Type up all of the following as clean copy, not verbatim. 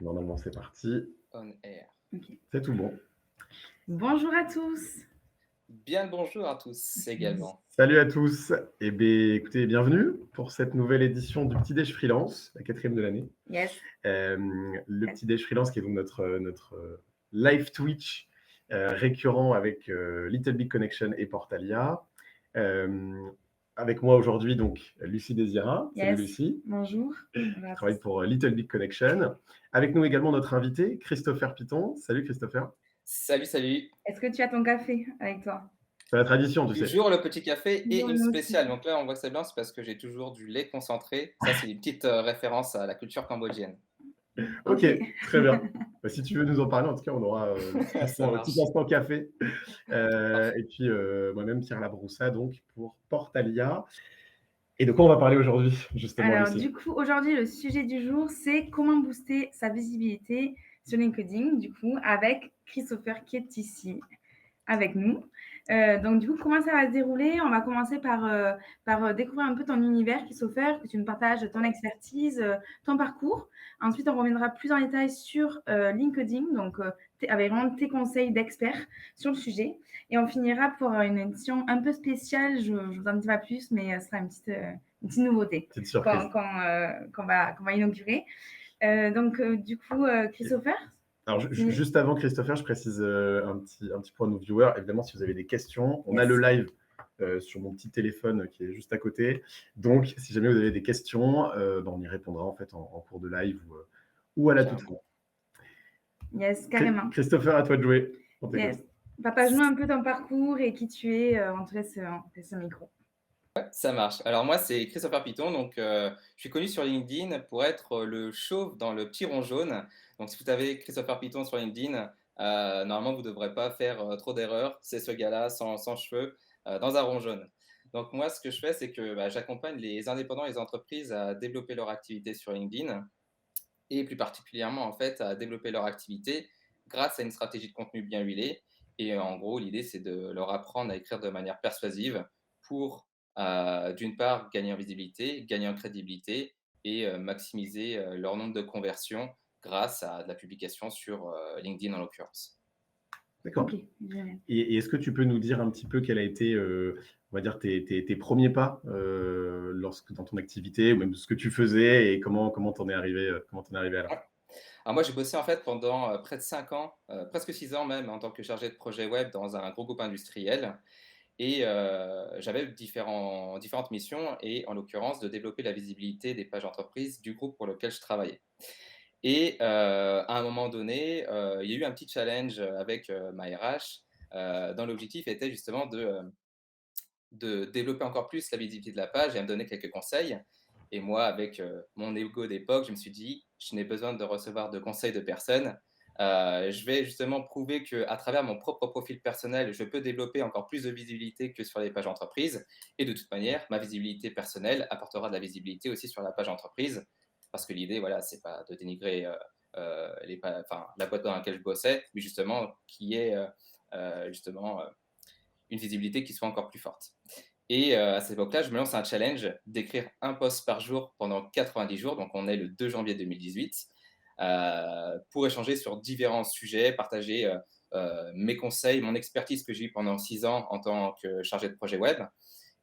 Normalement, c'est parti. On air. Ok. C'est tout bon. Bonjour à tous. Bien le bonjour à tous également. Salut à tous. Eh bien, écoutez, bienvenue pour cette nouvelle édition du Petit Déj Freelance, la 4e de l'année. Yes. Le Petit Déj Freelance qui est donc notre live Twitch récurrent avec Little Big Connection et Portalia. Avec moi aujourd'hui, donc, Lucie Désira. Salut Yes. Lucie. Bonjour. Qui travaille pour Little Big Connection. Avec nous également notre invité, Christopher Piton. Salut Christopher. Salut, salut. Est-ce que tu as ton café avec toi? C'est la tradition, tu sais. Toujours le petit café et Toujours une nous spéciale. aussi. Donc là, on voit que c'est bien, c'est parce que j'ai toujours du lait concentré. Ça, c'est une petite référence à la culture cambodgienne. Ok, très bien. Bah, si tu veux nous en parler, en tout cas, on aura Ça un petit marche. instant café. Parfait. Et puis, moi-même, Pierre Labroussa, donc, pour Portalia. Et de quoi on va parler aujourd'hui, justement, Alors, Lucie? du coup, aujourd'hui, le sujet du jour, c'est comment booster sa visibilité sur LinkedIn, du coup, avec Christopher qui est ici avec nous. Donc, du coup, comment ça va se dérouler? On va commencer par découvrir un peu ton univers, Christopher, que tu nous partages ton expertise, ton parcours. Ensuite, on reviendra plus en détail sur LinkedIn, donc avec vraiment tes conseils d'experts sur le sujet. Et on finira pour une édition un peu spéciale, je ne vous en dis pas plus, mais ce sera une petite nouveauté Petite surprise. qu'on va inaugurer. Du coup, Christopher? Alors, juste avant Christopher, je précise un petit point à nos viewers. Évidemment, si vous avez des questions, on a le live sur mon petit téléphone qui est juste à côté. Donc, si jamais vous avez des questions, on y répondra en fait en cours de live ou à la toute fin. Yes, carrément. Christopher, à toi de jouer. Yes. Partage-nous un peu ton parcours et qui tu es. On te laisse ce micro. Ça marche. Alors moi, c'est Christopher Piton. Donc, je suis connu sur LinkedIn pour être le chauve dans le petit rond jaune. Donc, si vous avez Christopher Piton sur LinkedIn, normalement, vous ne devrez pas faire trop d'erreurs. C'est ce gars-là, sans cheveux, dans un rond jaune. Donc, moi, ce que je fais, c'est que j'accompagne les indépendants et les entreprises à développer leur activité sur LinkedIn et plus particulièrement, en fait, à développer leur activité grâce à une stratégie de contenu bien huilée. Et en gros, l'idée, c'est de leur apprendre à écrire de manière persuasive pour d'une part, gagner en visibilité, gagner en crédibilité et maximiser leur nombre de conversions grâce à de la publication sur LinkedIn en l'occurrence. D'accord. Ok, génial. Et est-ce que tu peux nous dire un petit peu quel a été, on va dire, tes premiers pas dans ton activité, ou même ce que tu faisais et comment t'en es arrivé à là? Alors moi, j'ai bossé en fait pendant près de 5 ans, presque 6 ans même, en tant que chargé de projet web dans un gros groupe industriel. Et j'avais différentes missions et en l'occurrence de développer la visibilité des pages entreprises du groupe pour lequel je travaillais. Et à un moment donné, il y a eu un petit challenge avec ma RH, dont l'objectif était justement de développer encore plus la visibilité de la page et à me donner quelques conseils. Et moi, avec mon ego d'époque, je me suis dit, je n'ai besoin de recevoir de conseils de personne. Je vais justement prouver qu'à travers mon propre profil personnel, je peux développer encore plus de visibilité que sur les pages entreprises. Et de toute manière, ma visibilité personnelle apportera de la visibilité aussi sur la page entreprise. Parce que l'idée, voilà, c'est pas de dénigrer la boîte dans laquelle je bossais, mais justement qui est justement une visibilité qui soit encore plus forte. Et à cette époque-là, je me lance un challenge d'écrire un post par jour pendant 90 jours, donc on est le 2 janvier 2018, pour échanger sur différents sujets, partager mes conseils, mon expertise que j'ai eue pendant 6 ans en tant que chargé de projet web.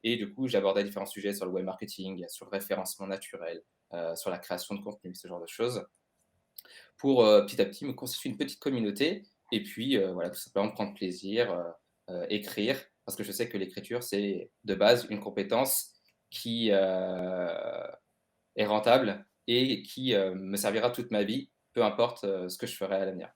Et du coup, j'abordais différents sujets sur le web marketing, sur le référencement naturel, sur la création de contenu, ce genre de choses, pour petit à petit me constituer une petite communauté et puis voilà, tout simplement prendre plaisir, écrire, parce que je sais que l'écriture, c'est de base une compétence qui est rentable et qui me servira toute ma vie, peu importe ce que je ferai à l'avenir.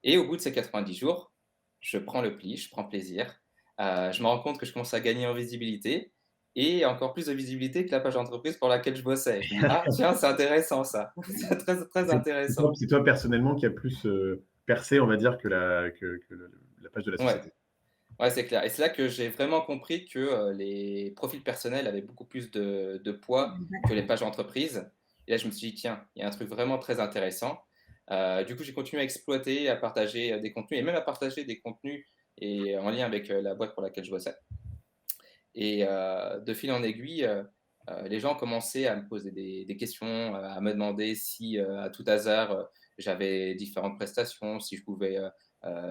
Et au bout de ces 90 jours, je prends le pli, je prends plaisir, je me rends compte que je commence à gagner en visibilité et encore plus de visibilité que la page d'entreprise pour laquelle je bossais. Je me dis, ah tiens, c'est intéressant ça, c'est très, très intéressant. C'est toi personnellement qui a plus percé, on va dire, que la page de la Ouais. société. Ouais, c'est clair. Et c'est là que j'ai vraiment compris que les profils personnels avaient beaucoup plus de poids que les pages entreprises. Et là, je me suis dit, tiens, il y a un truc vraiment très intéressant. Du coup, j'ai continué à exploiter, à partager des contenus et même à partager des contenus et, en lien avec la boîte pour laquelle je bossais. Et de fil en aiguille, les gens commençaient à me poser des questions, à me demander si, à tout hasard, j'avais différentes prestations, si je pouvais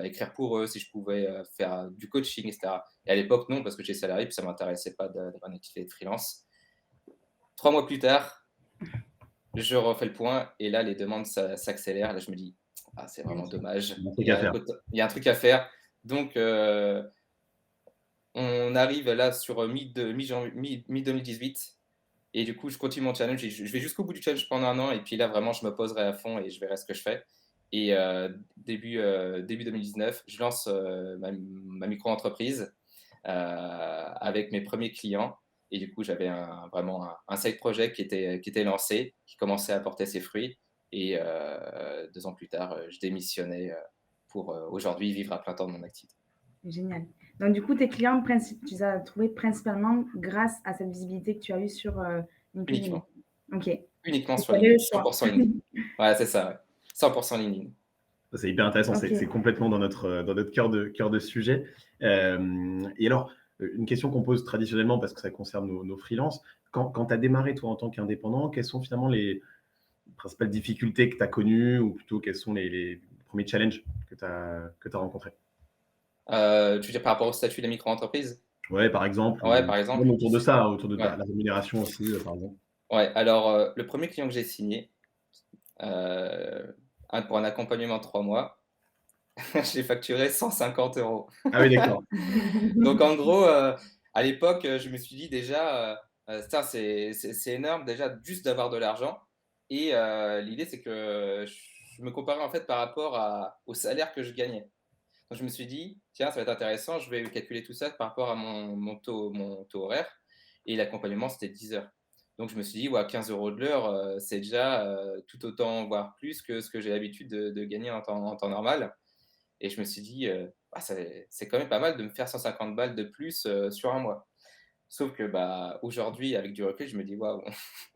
écrire pour eux, si je pouvais faire du coaching, etc. Et à l'époque, non, parce que j'étais salarié, puis ça ne m'intéressait pas d'avoir une activité de freelance. 3 mois plus tard, je refais le point et là, les demandes s'accélèrent. Là, je me dis, ah, c'est vraiment dommage. Il y a un truc à faire. Il y a un truc à faire. Donc, on arrive là sur mi-2018 et du coup, je continue mon challenge. Je vais jusqu'au bout du challenge pendant 1 an et puis là, vraiment, je me poserai à fond et je verrai ce que je fais. Et début 2019, je lance ma micro-entreprise avec mes premiers clients. Et du coup, j'avais vraiment un side project qui était lancé, qui commençait à porter ses fruits. Et 2 ans plus tard, je démissionnais pour aujourd'hui vivre à plein temps de mon activité. Génial. Donc, du coup, tes clients, tu les as trouvés principalement grâce à cette visibilité que tu as eue sur LinkedIn. Uniquement. Ok. Uniquement sur LinkedIn. 100% LinkedIn. Ouais, c'est ça. Ouais. 100% LinkedIn. C'est hyper intéressant. Ok. C'est complètement dans notre cœur de sujet. Et alors, une question qu'on pose traditionnellement parce que ça concerne nos freelances. Quand tu as démarré, toi, en tant qu'indépendant, quelles sont finalement les principales difficultés que tu as connues ou plutôt quels sont les premiers challenges que tu as rencontrés? Tu veux dire par rapport au statut de la micro-entreprise? Ouais, par exemple. Ouais, par exemple. Même autour de ça, autour de Ouais. la rémunération aussi, par exemple. Ouais, alors le premier client que j'ai signé pour un accompagnement de 3 mois, j'ai facturé 150 €. Ah oui, d'accord. Donc en gros, à l'époque, je me suis dit déjà, ça c'est énorme déjà juste d'avoir de l'argent et l'idée c'est que je me comparais en fait par rapport au salaire que je gagnais. Donc je me suis dit: «Tiens, ça va être intéressant, je vais calculer tout ça par rapport à mon taux horaire» et l'accompagnement c'était 10 heures. Donc je me suis dit: «Ouais, 15 € de l'heure, c'est déjà, tout autant, voire plus que ce que j'ai l'habitude de gagner en temps normal» et je me suis dit: «Ah c'est quand même pas mal de me faire 150 balles de plus, sur un mois». Sauf que, bah, aujourd'hui avec du recul, je me dis: «Waouh,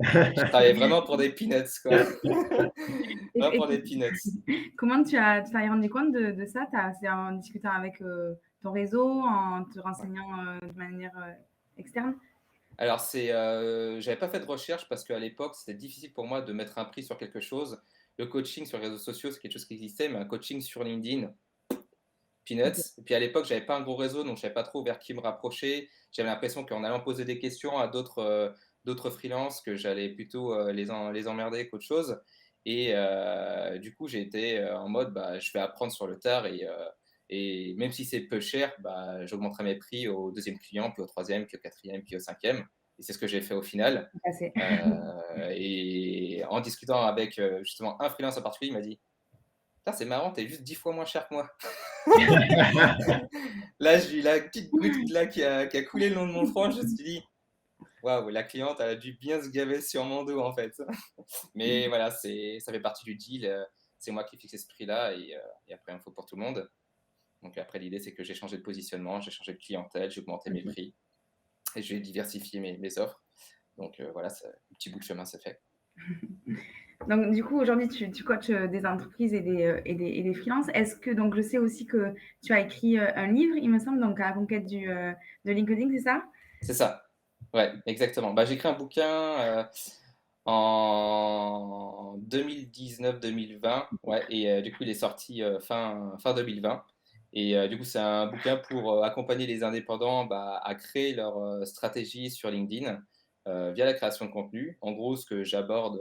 je travaillais vraiment pour des peanuts, quoi». Vraiment pour des peanuts. Comment tu t'es rendu compte de ça? C'est en discutant avec ton réseau, en te renseignant de manière externe? Alors j'avais pas fait de recherche parce qu'à l'époque, c'était difficile pour moi de mettre un prix sur quelque chose. Le coaching sur les réseaux sociaux, c'est quelque chose qui existait, mais un coaching sur LinkedIn, Ok. peanuts. Et puis à l'époque, j'avais pas un gros réseau, donc je savais pas trop vers qui me rapprocher. J'avais l'impression qu'en allant poser des questions à d'autres freelances, que j'allais plutôt les emmerder qu'autre chose. Et du coup, j'ai été en mode, bah, je vais apprendre sur le tard et même si c'est peu cher, bah, j'augmenterai mes prix au deuxième client, puis au troisième, puis au quatrième, puis au cinquième. Et c'est ce que j'ai fait au final. Passé. Et en discutant avec justement un freelance en particulier, il m'a dit: «Putain, c'est marrant, t'es juste 10 fois moins cher que moi». Là, j'ai eu la petite goutte là qui a coulé le long de mon front. Je me suis dit: «Waouh, la cliente, elle a dû bien se gaver sur mon dos, en fait». Mais voilà, ça fait partie du deal. C'est moi qui ai fixé ce prix-là et après, il faut pour tout le monde. Donc après, l'idée, c'est que j'ai changé de positionnement, j'ai changé de clientèle, j'ai augmenté mes prix et j'ai diversifié mes offres. Donc voilà, un petit bout de chemin s'est fait. Donc, du coup, aujourd'hui, tu coaches des entreprises et des freelances. Est-ce que, donc, je sais aussi que tu as écrit un livre, il me semble, donc à la conquête de LinkedIn, c'est ça? C'est ça. Ouais, exactement. Bah, j'ai écrit un bouquin en 2019-2020, ouais, et du coup, il est sorti fin 2020. Et du coup, c'est un bouquin pour accompagner les indépendants bah, à créer leur stratégie sur LinkedIn via la création de contenu. En gros, ce que j'aborde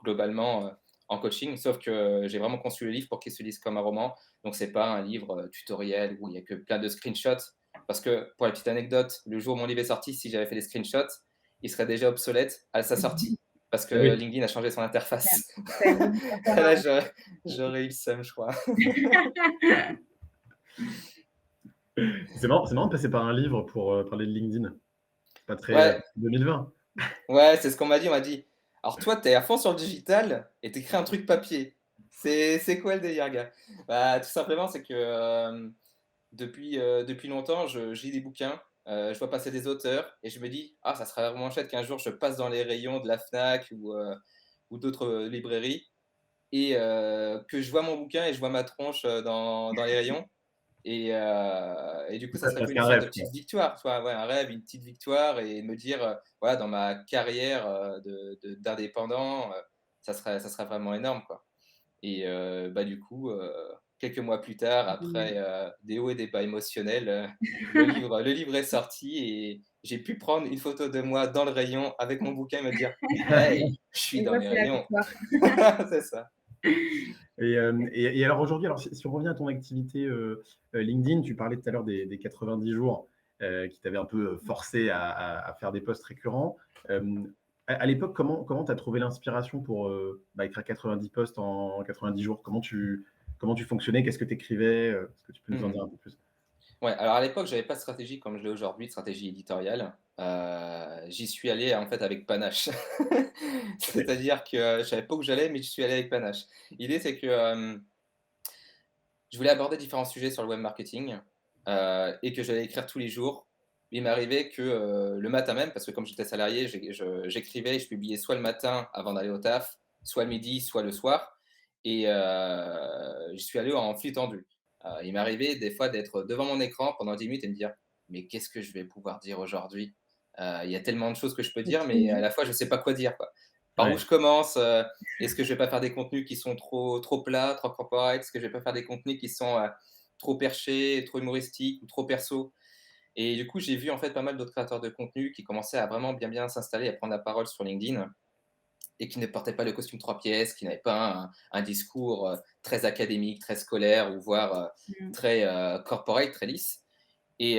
globalement en coaching, sauf que j'ai vraiment conçu le livre pour qu'il se lise comme un roman. Donc, c'est pas un livre tutoriel où il y a que plein de screenshots. Parce que, pour la petite anecdote, le jour où mon livre est sorti, si j'avais fait des screenshots, il serait déjà obsolète à sa sortie. Parce que Ah oui. LinkedIn a changé son interface. Ça existe encore, Là, j'aurais eu le seum, je crois. C'est marrant de passer par un livre pour parler de LinkedIn. Pas très Ouais, 2020. ouais, c'est ce qu'on m'a dit. On m'a dit, alors toi, t'es à fond sur le digital et t'écris un truc papier. C'est quoi le délire, gars? Bah, tout simplement, c'est que depuis longtemps, je lis des bouquins, je vois passer des auteurs et je me dis: «Ah, ça serait vraiment chouette qu'un jour je passe dans les rayons de la Fnac ou d'autres librairies et que je vois mon bouquin et je vois ma tronche dans les rayons». Et du coup, ça Ça serait un peu presque une un sorte de rêve, quoi. petite victoire, tu vois? Ouais, un rêve, une petite victoire et me dire, voilà, dans ma carrière d'indépendant, ça serait vraiment énorme, quoi. Et du coup, quelques mois plus tard, Génial. après des hauts et des bas émotionnels, le livre est sorti et j'ai pu prendre une photo de moi dans le rayon avec mon bouquin et me dire: «Hey, je suis Et dans mes voici la rayons». victoire. C'est ça. Et alors aujourd'hui, alors si on revient à ton activité LinkedIn, tu parlais tout à l'heure des 90 jours qui t'avaient un peu forcé à faire des posts récurrents. À l'époque, comment tu as trouvé l'inspiration pour écrire 90 posts en 90 jours? Comment tu fonctionnais? Qu'est-ce que tu écrivais? Est-ce que tu peux nous en Mmh. dire un peu plus? Ouais, alors à l'époque, j'avais pas de stratégie comme je l'ai aujourd'hui, de stratégie éditoriale. J'y suis allé en fait avec panache. Ok. C'est-à-dire que je savais pas où j'allais, mais j'y suis allé avec panache. L'idée, c'est que je voulais aborder différents sujets sur le web marketing et que j'allais écrire tous les jours. Il m'arrivait que le matin même, parce que comme j'étais salarié, j'écrivais et je publiais soit le matin avant d'aller au taf, soit le midi, soit le soir. Et je suis allé en flux tendu. Il m'arrivait des fois d'être devant mon écran pendant 10 minutes et me dire: «Mais qu'est-ce que je vais pouvoir dire aujourd'hui? Il y a tellement de choses que je peux dire, mais à la fois, je ne sais pas quoi dire, quoi. Par où Ouais. je commence? Est-ce que je vais pas faire des contenus qui sont trop plats, trop corporate? Est-ce que je vais pas faire des contenus qui sont trop perchés, trop humoristiques ou trop perso? Et du coup, j'ai vu en fait pas mal d'autres créateurs de contenu qui commençaient à vraiment bien s'installer, à prendre la parole sur LinkedIn et qui ne portaient pas le costume trois pièces, qui n'avaient pas un discours très académique, très scolaire ou voire Mmh. très corporate, très lisse. Et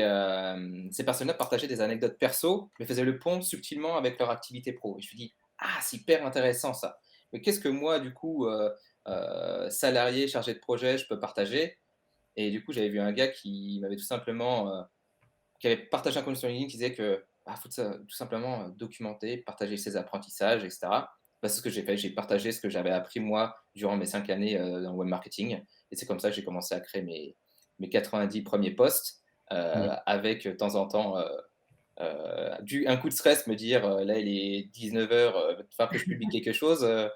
ces personnes-là partageaient des anecdotes perso, mais faisaient le pont subtilement avec leur activité pro. Et je me suis dit: «Ah, c'est hyper intéressant ça. Mais qu'est-ce que moi, du coup, salarié, chargé de projet, je peux partager?» Et du coup, j'avais vu un gars qui m'avait tout simplement, qui avait partagé un contenu sur LinkedIn qui disait que, faut tout simplement documenter, partager ses apprentissages, et cetera. Bah, c'est ce que j'ai fait. J'ai partagé ce que j'avais appris moi durant mes 5 années dans le web marketing. Et c'est comme ça que j'ai commencé à créer mes 90 premiers posts Ouais. avec de temps en temps un coup de stress, me dire là il est 19h, il va falloir que je publie quelque chose. À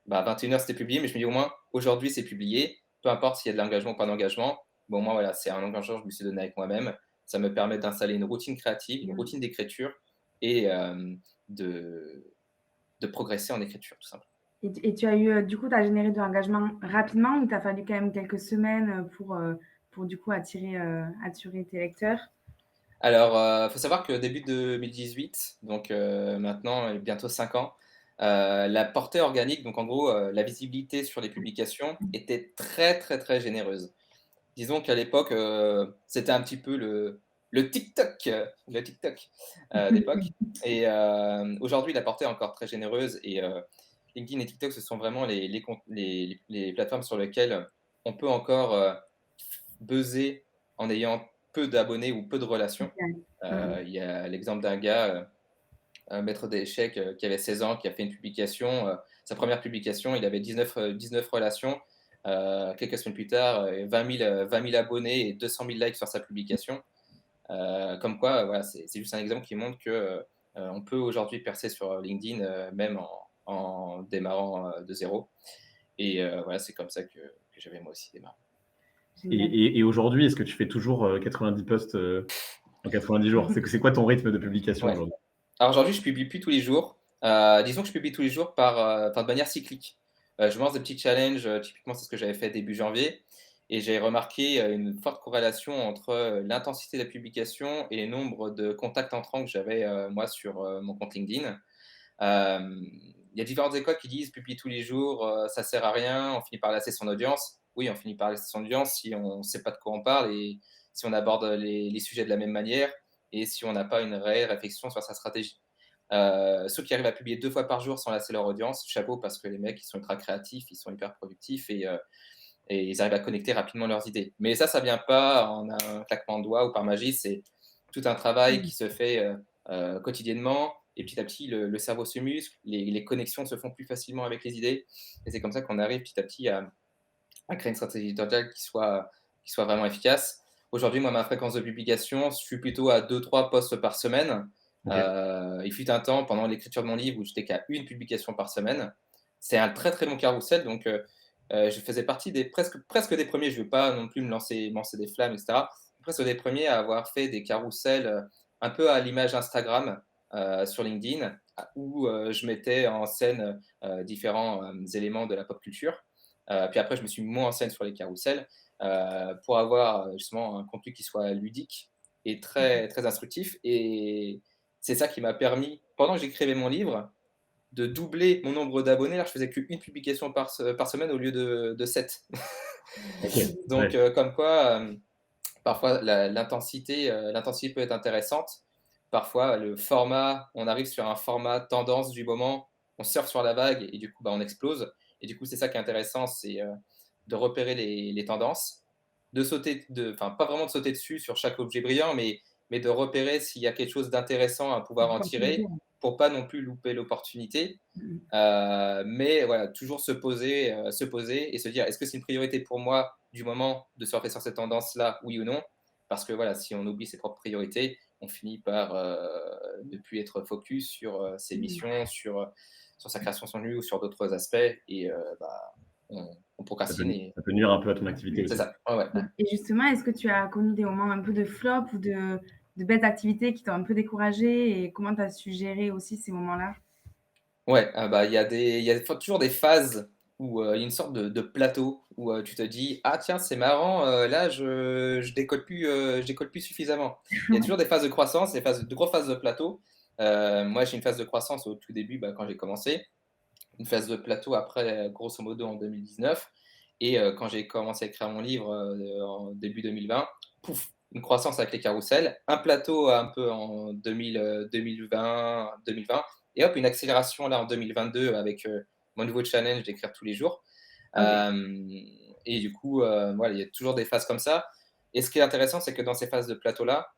21h c'était publié, mais je me dis au moins aujourd'hui c'est publié, peu importe s'il y a de l'engagement ou pas d'engagement. Bon, moi voilà, c'est un engagement que je me suis donné avec moi-même. Ça me permet d'installer une routine créative, une Mmh. routine d'écriture et de, de progresser en écriture, tout simplement. Et tu as eu, du coup, tu as généré de l'engagement rapidement ou tu as fallu quand même quelques semaines, pour du coup attirer tes lecteurs? Alors, faut savoir que début 2018, donc maintenant bientôt 5 ans, la portée organique, donc en gros, la visibilité sur les publications était très généreuse. Disons qu'à l'époque, c'était un petit peu le TikTok d'époque. Et aujourd'hui, la portée est encore très généreuse et LinkedIn et TikTok, ce sont vraiment les plateformes sur lesquelles on peut encore buzzer en ayant peu d'abonnés ou peu de relations. OK. Mmh. Il y a l'exemple d'un gars, un maître d'échecs, qui avait 16 ans, qui a fait une publication, sa première publication, il avait 19 relations. Quelques semaines plus tard, 20 000 abonnés et 200 000 likes sur sa publication. Comme quoi, voilà, c'est juste un exemple qui montre que on peut aujourd'hui percer sur LinkedIn, même en démarrant de zéro. Et voilà, c'est comme ça que j'avais moi aussi démarré. Génial. Et aujourd'hui, est-ce que tu fais toujours 90 posts en 90 jours? C'est quoi ton rythme de publication Ouais. aujourd'hui? Alors aujourd'hui, je publie plus tous les jours. Disons que je publie tous les jours de manière cyclique. Je me lance des petits challenges, typiquement, c'est ce que j'avais fait début janvier et j'ai remarqué, une forte corrélation entre, l'intensité de la publication et les nombres de contacts entrants que j'avais, moi sur, mon compte LinkedIn. Il y a différentes écoles qui disent: «Publie tous les jours, ça sert à rien, on finit par lasser son audience». Oui, on finit par lasser son audience si on ne sait pas de quoi on parle et si on aborde les sujets de la même manière et si on n'a pas une réelle réflexion sur sa stratégie. Ceux qui arrivent à publier 2 fois par jour sans lasser leur audience, chapeau parce que les mecs, ils sont ultra créatifs, ils sont hyper productifs et ils arrivent à connecter rapidement leurs idées. Mais ça vient pas en un claquement de doigts ou par magie, c'est tout un travail Mmh. qui se fait quotidiennement. Et petit à petit, le cerveau se muscle, les connexions se font plus facilement avec les idées. Et c'est comme ça qu'on arrive petit à petit à créer une stratégie éditoriale qui soit vraiment efficace. Aujourd'hui, moi, ma fréquence de publication, je suis plutôt à 2-3 posts par semaine. Ok. Il fut un temps, pendant l'écriture de mon livre, où j'étais qu'à une publication par semaine. C'est un très long carrousel, donc je faisais partie des presque des premiers, je ne veux pas non plus me lancer des flammes, etc. Presque des premiers à avoir fait des carousels un peu à l'image Instagram sur LinkedIn, où je mettais en scène différents éléments de la pop culture. Puis après, je me suis mis moins en scène sur les carousels pour avoir justement un contenu qui soit ludique et très, très instructif. Et c'est ça qui m'a permis, pendant que j'écrivais mon livre, de doubler mon nombre d'abonnés. Là, je faisais qu'une publication par semaine au lieu de 7. Ok, Donc, ouais. comme quoi, parfois, l'intensité peut être intéressante. Parfois, le format, on arrive sur un format tendance du moment, on surfe sur la vague et du coup, bah, on explose. Et du coup, c'est ça qui est intéressant, c'est de repérer les tendances, enfin, pas vraiment de sauter dessus sur chaque objet brillant, mais de repérer s'il y a quelque chose d'intéressant à pouvoir en tirer pour pas non plus louper l'opportunité. Mmh. Mais voilà, toujours se poser et se dire: «Est-ce que c'est une priorité pour moi du moment de surfer sur cette tendance-là, oui ou non?» Parce que voilà, si on oublie ses propres priorités, on finit par, ne plus être focus sur, ses Mmh. missions, sur sa création de contenu ou sur d'autres aspects et bah, on Ça peut, procrastine et ça peut nuire un peu à ton activité c'est aussi. ça. Ouais, ouais. Et justement, est-ce que tu as connu des moments un peu de flop ou de belles activités qui t'ont un peu découragée et comment tu as su gérer aussi ces moments-là? Ouais, ah bah, il y a toujours des phases où, il y a une sorte de plateau où, tu te dis: «Ah tiens, c'est marrant, là je décolle plus suffisamment». Il y a toujours des phases de croissance, de grosses phases de plateau. Moi, j'ai une phase de croissance au tout début, bah, quand j'ai commencé, une phase de plateau après, grosso modo en 2019 et quand j'ai commencé à écrire mon livre, en début 2020, pouf, une croissance avec les carousels, un plateau un peu en 2020 et hop, une accélération là en 2022 avec, mon nouveau challenge d'écrire tous les jours. OK. Hem Et du coup, voilà, il y a toujours des phases comme ça et ce qui est intéressant, c'est que dans ces phases de plateau-là,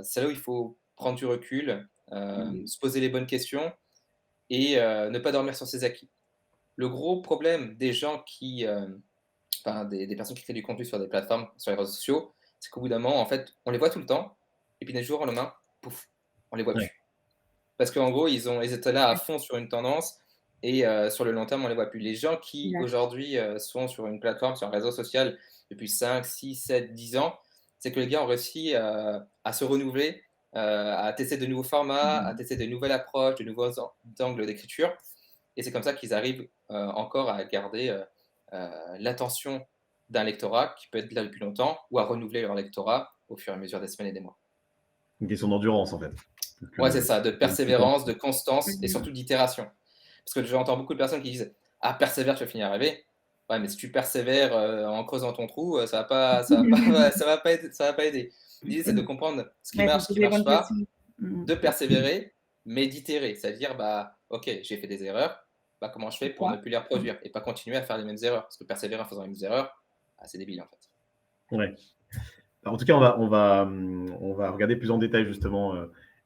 c'est là où il faut prendre du recul, Mmh. se poser les bonnes questions et ne pas dormir sur ses acquis. Le gros problème des gens enfin des personnes qui créent du contenu sur des plateformes, sur les réseaux sociaux, c'est qu'au bout d'un moment, en fait, on les voit tout le temps et puis d'un jour au lendemain, pouf, on les voit Ouais. plus. Parce qu'en gros, ils étaient là à fond sur une tendance et sur le long terme, on les voit plus. Les gens qui D'accord. aujourd'hui, sont sur une plateforme, sur un réseau social depuis 5, 6, 7, 10 ans, c'est que les gars ont réussi, à se renouveler, à tester de nouveaux formats, à Mmh. tester de nouvelles approches, de nouveaux angles d'écriture et c'est comme ça qu'ils arrivent, encore à garder, l'attention d'un lectorat qui peut être là depuis longtemps ou à renouveler leur lectorat au fur et à mesure des semaines et des mois. Une question d'endurance, en fait. Plus Ouais, c'est que ça, de plus qu'en- persévérance, de constance et Mmh. surtout d'itération. Parce que j'entends beaucoup de personnes qui disent: «Ah persévère, tu vas finir à rêver». Ouais, mais si tu persévères, en creusant ton trou, ça va pas aider. L'idée, c'est de comprendre Ouais, il faut se ce qui poser les marche bonnes pas, questions. Mmh. de persévérer, mais d'itérer. C'est-à-dire, bah, OK, j'ai fait des erreurs, bah, comment je fais pour ne Pourquoi? plus les reproduire et pas continuer à faire les mêmes erreurs? Parce que persévérer en faisant les mêmes erreurs, ah, c'est débile, en fait. Ouais. En tout cas, on va regarder plus en détail justement,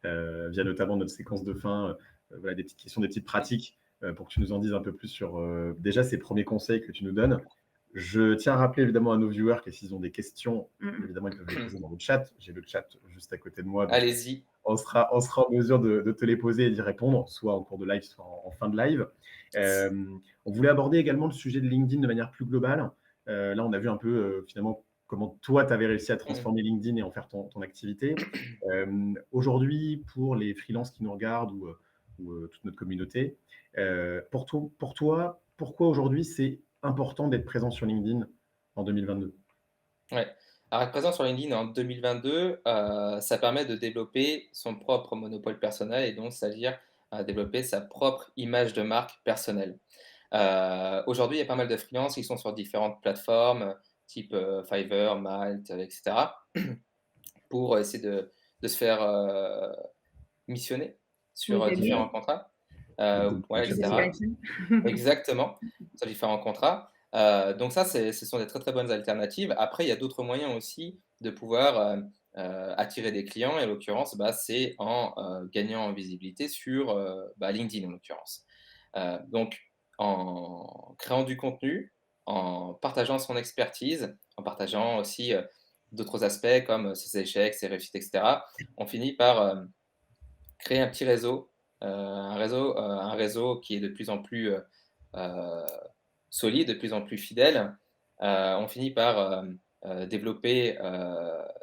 via notamment notre séquence de fin, voilà, des petites questions, des petites pratiques, pour que tu nous en dises un peu plus sur, déjà ces premiers conseils que tu nous donnes. Je tiens à rappeler évidemment à nos viewers que s'ils ont des questions, Mmh. évidemment, ils peuvent les poser dans le chat. J'ai le chat juste à côté de moi, donc Allez-y. on sera en mesure de te les poser et d'y répondre, soit en cours de live, soit en fin de live. On voulait aborder également le sujet de LinkedIn de manière plus globale. Là, on a vu un peu, finalement, comment toi, tu avais réussi à Mmh. transformer LinkedIn et en faire ton activité. Aujourd'hui, pour les freelances qui nous regardent ou toute notre communauté, pour toi, pourquoi aujourd'hui c'est important d'être présent sur LinkedIn en 2022? Ouais. Alors être présent sur LinkedIn en 2022, ça permet de développer son propre monopole personnel et donc c'est-à-dire, développer sa propre image de marque personnelle. Aujourd'hui, il y a pas mal de freelances qui sont sur différentes plateformes, type, Fiverr, Malt, et cetera, pour essayer de se faire, missionner Oui, sur, t'aider. différents contrats, Le call to ouais, et Poser action. des cetera. questions. Exactement, sur différents contrats. Donc ça, ce sont des très, très bonnes alternatives. Après, il y a d'autres moyens aussi de pouvoir, attirer des clients et en l'occurrence, bah, c'est en, gagnant en visibilité sur, bah, LinkedIn en l'occurrence. Donc en créant du contenu, en partageant son expertise, en partageant aussi, d'autres aspects comme, ses échecs, ses réussites et cetera, on finit par, créer un petit réseau, un réseau qui est de plus en plus, heu, solide, de plus en plus fidèle. On finit par, développer,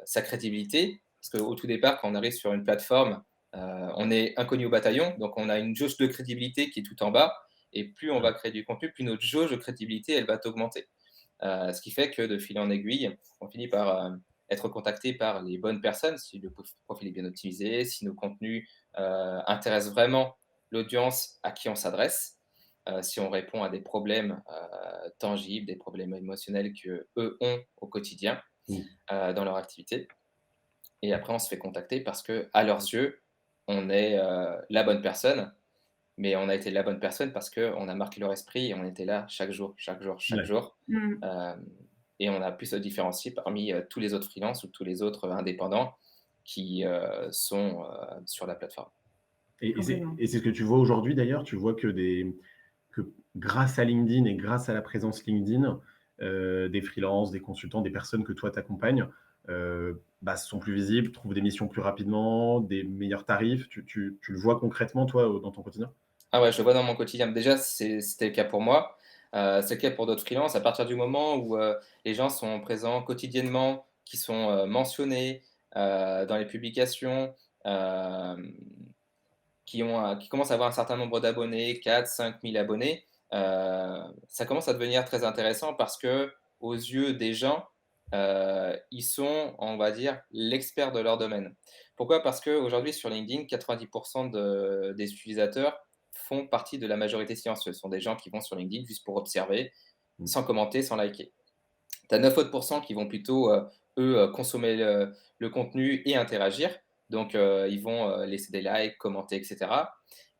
sa crédibilité parce qu'au tout départ, quand on arrive sur une plateforme, on est inconnu au bataillon, donc on a une jauge de crédibilité qui est tout en bas Et plus on va créer du contenu, plus notre jauge de crédibilité, elle va augmenter. Ce qui fait que de fil en aiguille, on finit par être contacté par les bonnes personnes, si le profil est bien optimisé, si nos contenus intéressent vraiment l'audience à qui on s'adresse, si on répond à des problèmes tangibles, des problèmes émotionnels qu'eux ont au quotidien dans leur activité. Et après, on se fait contacter parce que, à leurs yeux, on est la bonne personne, mais on a été la bonne personne parce qu'on a marqué leur esprit et on était là chaque jour, chaque jour, chaque Ouais. jour. Et on a pu se différencier parmi tous les autres freelances ou tous les autres indépendants qui sont sur la plateforme. Et Complètement. c'est ce que tu vois aujourd'hui d'ailleurs, tu vois que grâce à LinkedIn et grâce à la présence LinkedIn, des freelances, des consultants, des personnes que toi t'accompagnes, sont plus visibles, trouvent des missions plus rapidement, des meilleurs tarifs. Tu le vois concrètement, toi, dans ton quotidien? Ah ouais, je le vois dans mon quotidien. Déjà, c'était le cas pour moi. C'est le cas pour d'autres freelances. À partir du moment où les gens sont présents quotidiennement, qui sont mentionnés dans les publications, euh, qui commencent à avoir un certain nombre d'abonnés, 4 5 000 abonnés, ça commence à devenir très intéressant parce que aux yeux des gens, ils sont, on va dire, l'expert de leur domaine. Pourquoi? Parce qu'aujourd'hui, sur LinkedIn, 90% des utilisateurs font partie de la majorité silencieuse. Ce sont des gens qui vont sur LinkedIn juste pour observer, sans commenter, sans liker. Tu as 9 autres % qui vont plutôt, eux, consommer le contenu et interagir. Donc, ils vont laisser des likes, commenter, etc.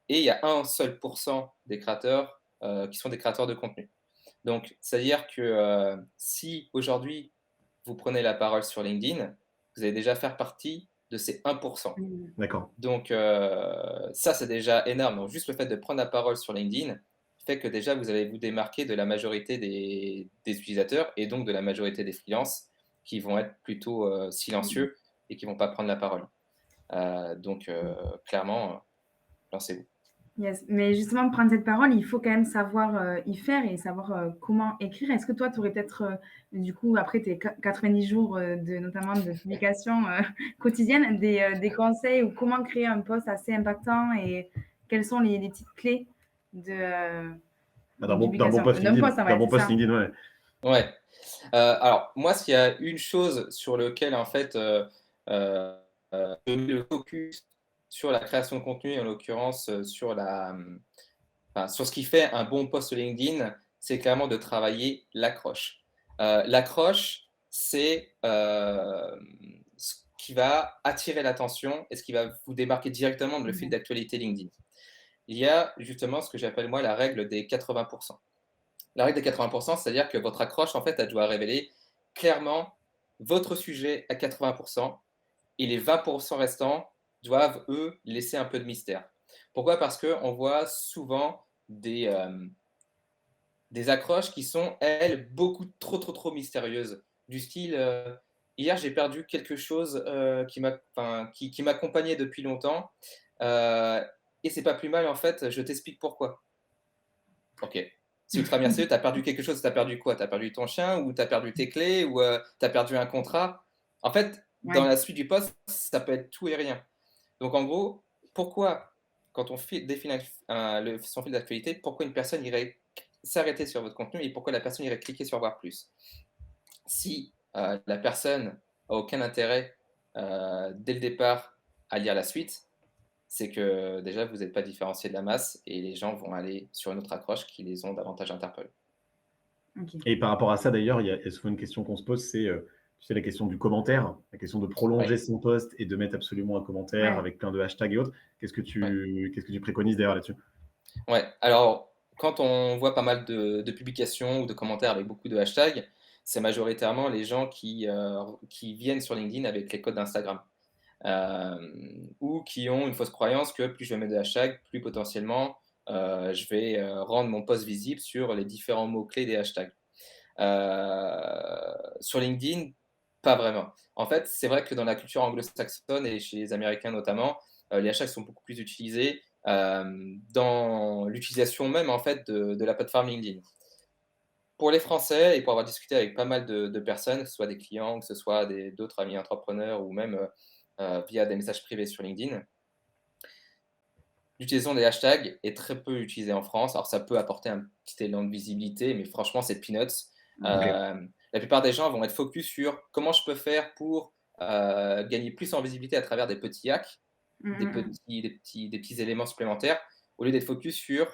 Et il y a un seul % des créateurs qui sont des créateurs de contenu. Donc, c'est-à-dire que si aujourd'hui, vous prenez la parole sur LinkedIn, vous allez déjà faire partie de ces 1%. D'accord. Donc, ça, c'est déjà énorme. Donc, juste le fait de prendre la parole sur LinkedIn fait que déjà, vous allez vous démarquer de la majorité des utilisateurs et donc de la majorité des freelances qui vont être plutôt silencieux et qui ne vont pas prendre la parole. Donc, clairement, lancez-vous. Yes. Mais justement, pour prendre cette parole, il faut quand même savoir y faire et savoir comment écrire. Est-ce que toi, tu aurais peut-être, du coup, après tes 90 jours notamment de publication quotidienne, des conseils ou comment créer un post assez impactant et quelles sont les petites clés de D'un bon publication post d'un LinkedIn. post, en D'un fait, bon c'est post ça. LinkedIn, ouais. Ouais. Alors, moi, s'il y a une chose sur laquelle, en fait, je mets le focus sur la création de contenu, en l'occurrence, sur ce qui fait un bon post LinkedIn, c'est clairement de travailler l'accroche. L'accroche, c'est ce qui va attirer l'attention et ce qui va vous démarquer directement de le fil d'actualité LinkedIn. Il y a justement ce que j'appelle moi la règle des 80%. La règle des 80%, c'est-à-dire que votre accroche, en fait, elle doit révéler clairement votre sujet à 80% et les 20% restants doivent, eux, laisser un peu de mystère. Pourquoi? Parce qu'on voit souvent des accroches qui sont, elles, beaucoup trop mystérieuses. Du style, hier j'ai perdu quelque chose qui m'accompagnait depuis longtemps, et c'est pas plus mal en fait, je t'explique pourquoi. Ok, c'est ultra mystérieux, t'as perdu quelque chose, t'as perdu quoi? T'as perdu ton chien ou t'as perdu tes clés ou t'as perdu un contrat? En fait, dans Ouais. la suite du post, ça peut être tout et rien. Donc en gros, pourquoi, quand on définit son fil d'actualité, pourquoi une personne irait s'arrêter sur votre contenu et pourquoi la personne irait cliquer sur voir plus? Si la personne a aucun intérêt dès le départ à lire la suite, c'est que déjà vous n'êtes pas différencié de la masse et les gens vont aller sur une autre accroche qui les ont davantage interpellés. Ok. Et par rapport à ça, d'ailleurs, il y a souvent une question qu'on se pose, c'est tu sais, la question du commentaire, la question de prolonger Ouais. son post et de mettre absolument un commentaire Ouais. avec plein de hashtags et autres. Qu'est-ce que tu préconises d'ailleurs là-dessus? Ouais, alors quand on voit pas mal de publications ou de commentaires avec beaucoup de hashtags, c'est majoritairement les gens qui viennent sur LinkedIn avec les codes d'Instagram. Ou qui ont une fausse croyance que plus je vais mettre de hashtags, plus potentiellement je vais rendre mon post visible sur les différents mots-clés des hashtags. Sur LinkedIn, pas vraiment. En fait, c'est vrai que dans la culture anglo-saxonne et chez les Américains notamment, les hashtags sont beaucoup plus utilisés dans l'utilisation même en fait de la plateforme LinkedIn. Pour les Français et pour avoir discuté avec pas mal de personnes, que ce soit des clients, que ce soit d'autres amis entrepreneurs ou même via des messages privés sur LinkedIn, l'utilisation des hashtags est très peu utilisée en France. Alors ça peut apporter un petit élan de visibilité, mais franchement, c'est peanuts. Ok. La plupart des gens vont être focus sur comment je peux faire pour gagner plus en visibilité à travers des petits hacks, Mhm. des petits éléments supplémentaires, au lieu d'être focus sur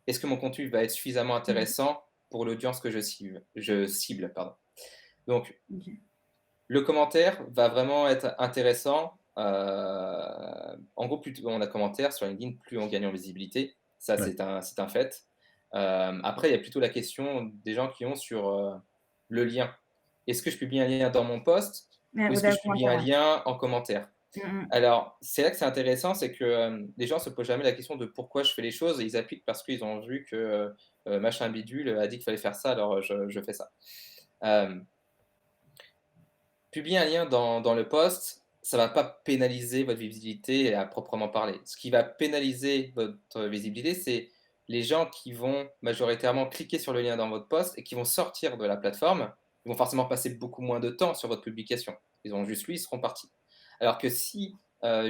est-ce que mon contenu va être suffisamment Mhm. intéressant pour l'audience que je cible, pardon. Donc, Ok. le commentaire va vraiment être intéressant. En gros, plus on a de commentaires sur LinkedIn, plus on gagne en visibilité. Ça, Ouais. c'est un fait. Après, il y a plutôt la question des gens qui ont sur le lien. Est-ce que je publie un lien dans mon post Ouais, ou ou est-ce que dans le je publie un commentaire, ouais. lien en commentaire? Mhm. Alors, c'est là que c'est intéressant, c'est que les gens ne se posent jamais la question de pourquoi je fais les choses et ils appliquent parce qu'ils ont vu que machin bidule a dit qu'il fallait faire ça, alors je fais ça. Euh, Publier un lien dans le post, ça va pas pénaliser votre visibilité à proprement parler. Ce qui va pénaliser votre visibilité, c'est les gens qui vont majoritairement cliquer sur le lien dans votre post et qui vont sortir de la plateforme. Ils vont forcément passer beaucoup moins de temps sur votre publication. Ils ont juste lu, ils seront partis. Alors que si,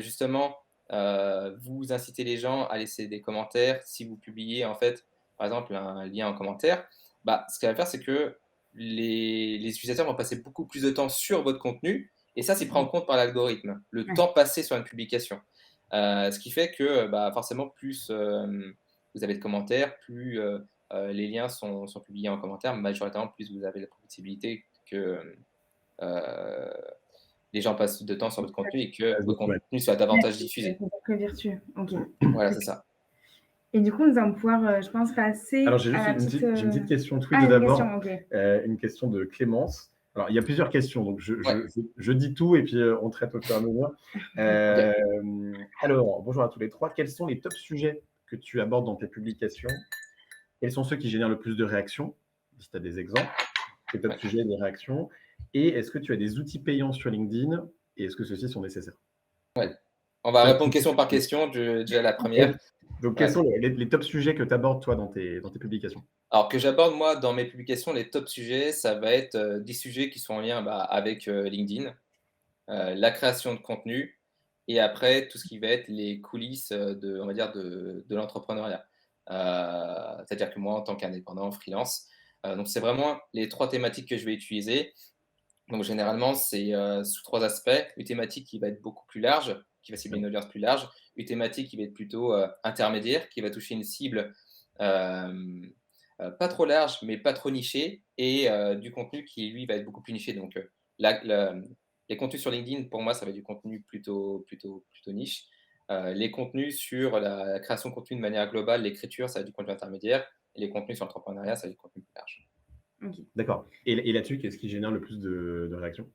justement, vous incitez les gens à laisser des commentaires, si vous publiez, en fait, par exemple, un lien en commentaire, bah, ce qu'elle va faire, c'est que les utilisateurs vont passer beaucoup plus de temps sur votre contenu, et ça, c'est pris en Mhm. compte par l'algorithme, le Ouais. temps passé sur une publication. Ce qui fait que bah, forcément, plus vous avez de commentaires, plus les liens sont publiés en commentaire, majoritairement, plus vous avez la possibilité que euh, les gens passent de temps sur votre contenu et que votre Ouais. contenu soit Ouais, davantage c'est diffusé. très vertueux. Ok. Voilà, Très c'est clair. ça. Et du coup, nous allons pouvoir, je pense, Alors, passer j'ai à juste la petite. j'ai une petite question Twitch Ah, une question, d'abord, ok. une question de Clémence. Alors, il y a plusieurs questions, donc Ouais, je dis tout et puis on traite au fur et à mesure. ok. Alors, bonjour à tous les trois. Quels sont les top sujets que tu abordes dans tes publications? Quels sont ceux qui génèrent le plus de réactions? Si tu as des exemples, les top Ouais, sujets et des réactions. Et est-ce que tu as des outils payants sur LinkedIn et est-ce que ceux-ci sont nécessaires? ouais. Donc, On va top répondre sujets. question par question. Déjà la Ok. première. Donc, quels Ouais. sont les top sujets que tu abordes, toi, dans tes publications? Alors que j'aborde moi dans mes publications, les top sujets, ça va être des sujets qui sont en lien bah, avec LinkedIn, la création de contenu et après tout ce qui va être les coulisses de, on va dire, de l'entrepreneuriat. C'est-à-dire que moi, en tant qu'indépendant, freelance, donc c'est vraiment les trois thématiques que je vais utiliser. Donc généralement, c'est sous trois aspects. Une thématique qui va être beaucoup plus large, qui va cibler une audience plus large. Une thématique qui va être plutôt intermédiaire, qui va toucher une cible euh, pas trop large, mais pas trop nichée. Et du contenu qui, lui, va être beaucoup plus niché. Donc les contenus sur LinkedIn, pour moi, ça va être du contenu plutôt niche. Les contenus sur la création de contenu de manière globale, l'écriture, ça va être du contenu intermédiaire. Et les contenus sur l'entrepreneuriat, ça va être du contenu plus large. Ok. D'accord. Et là-dessus, qu'est-ce qui génère le plus de réactions?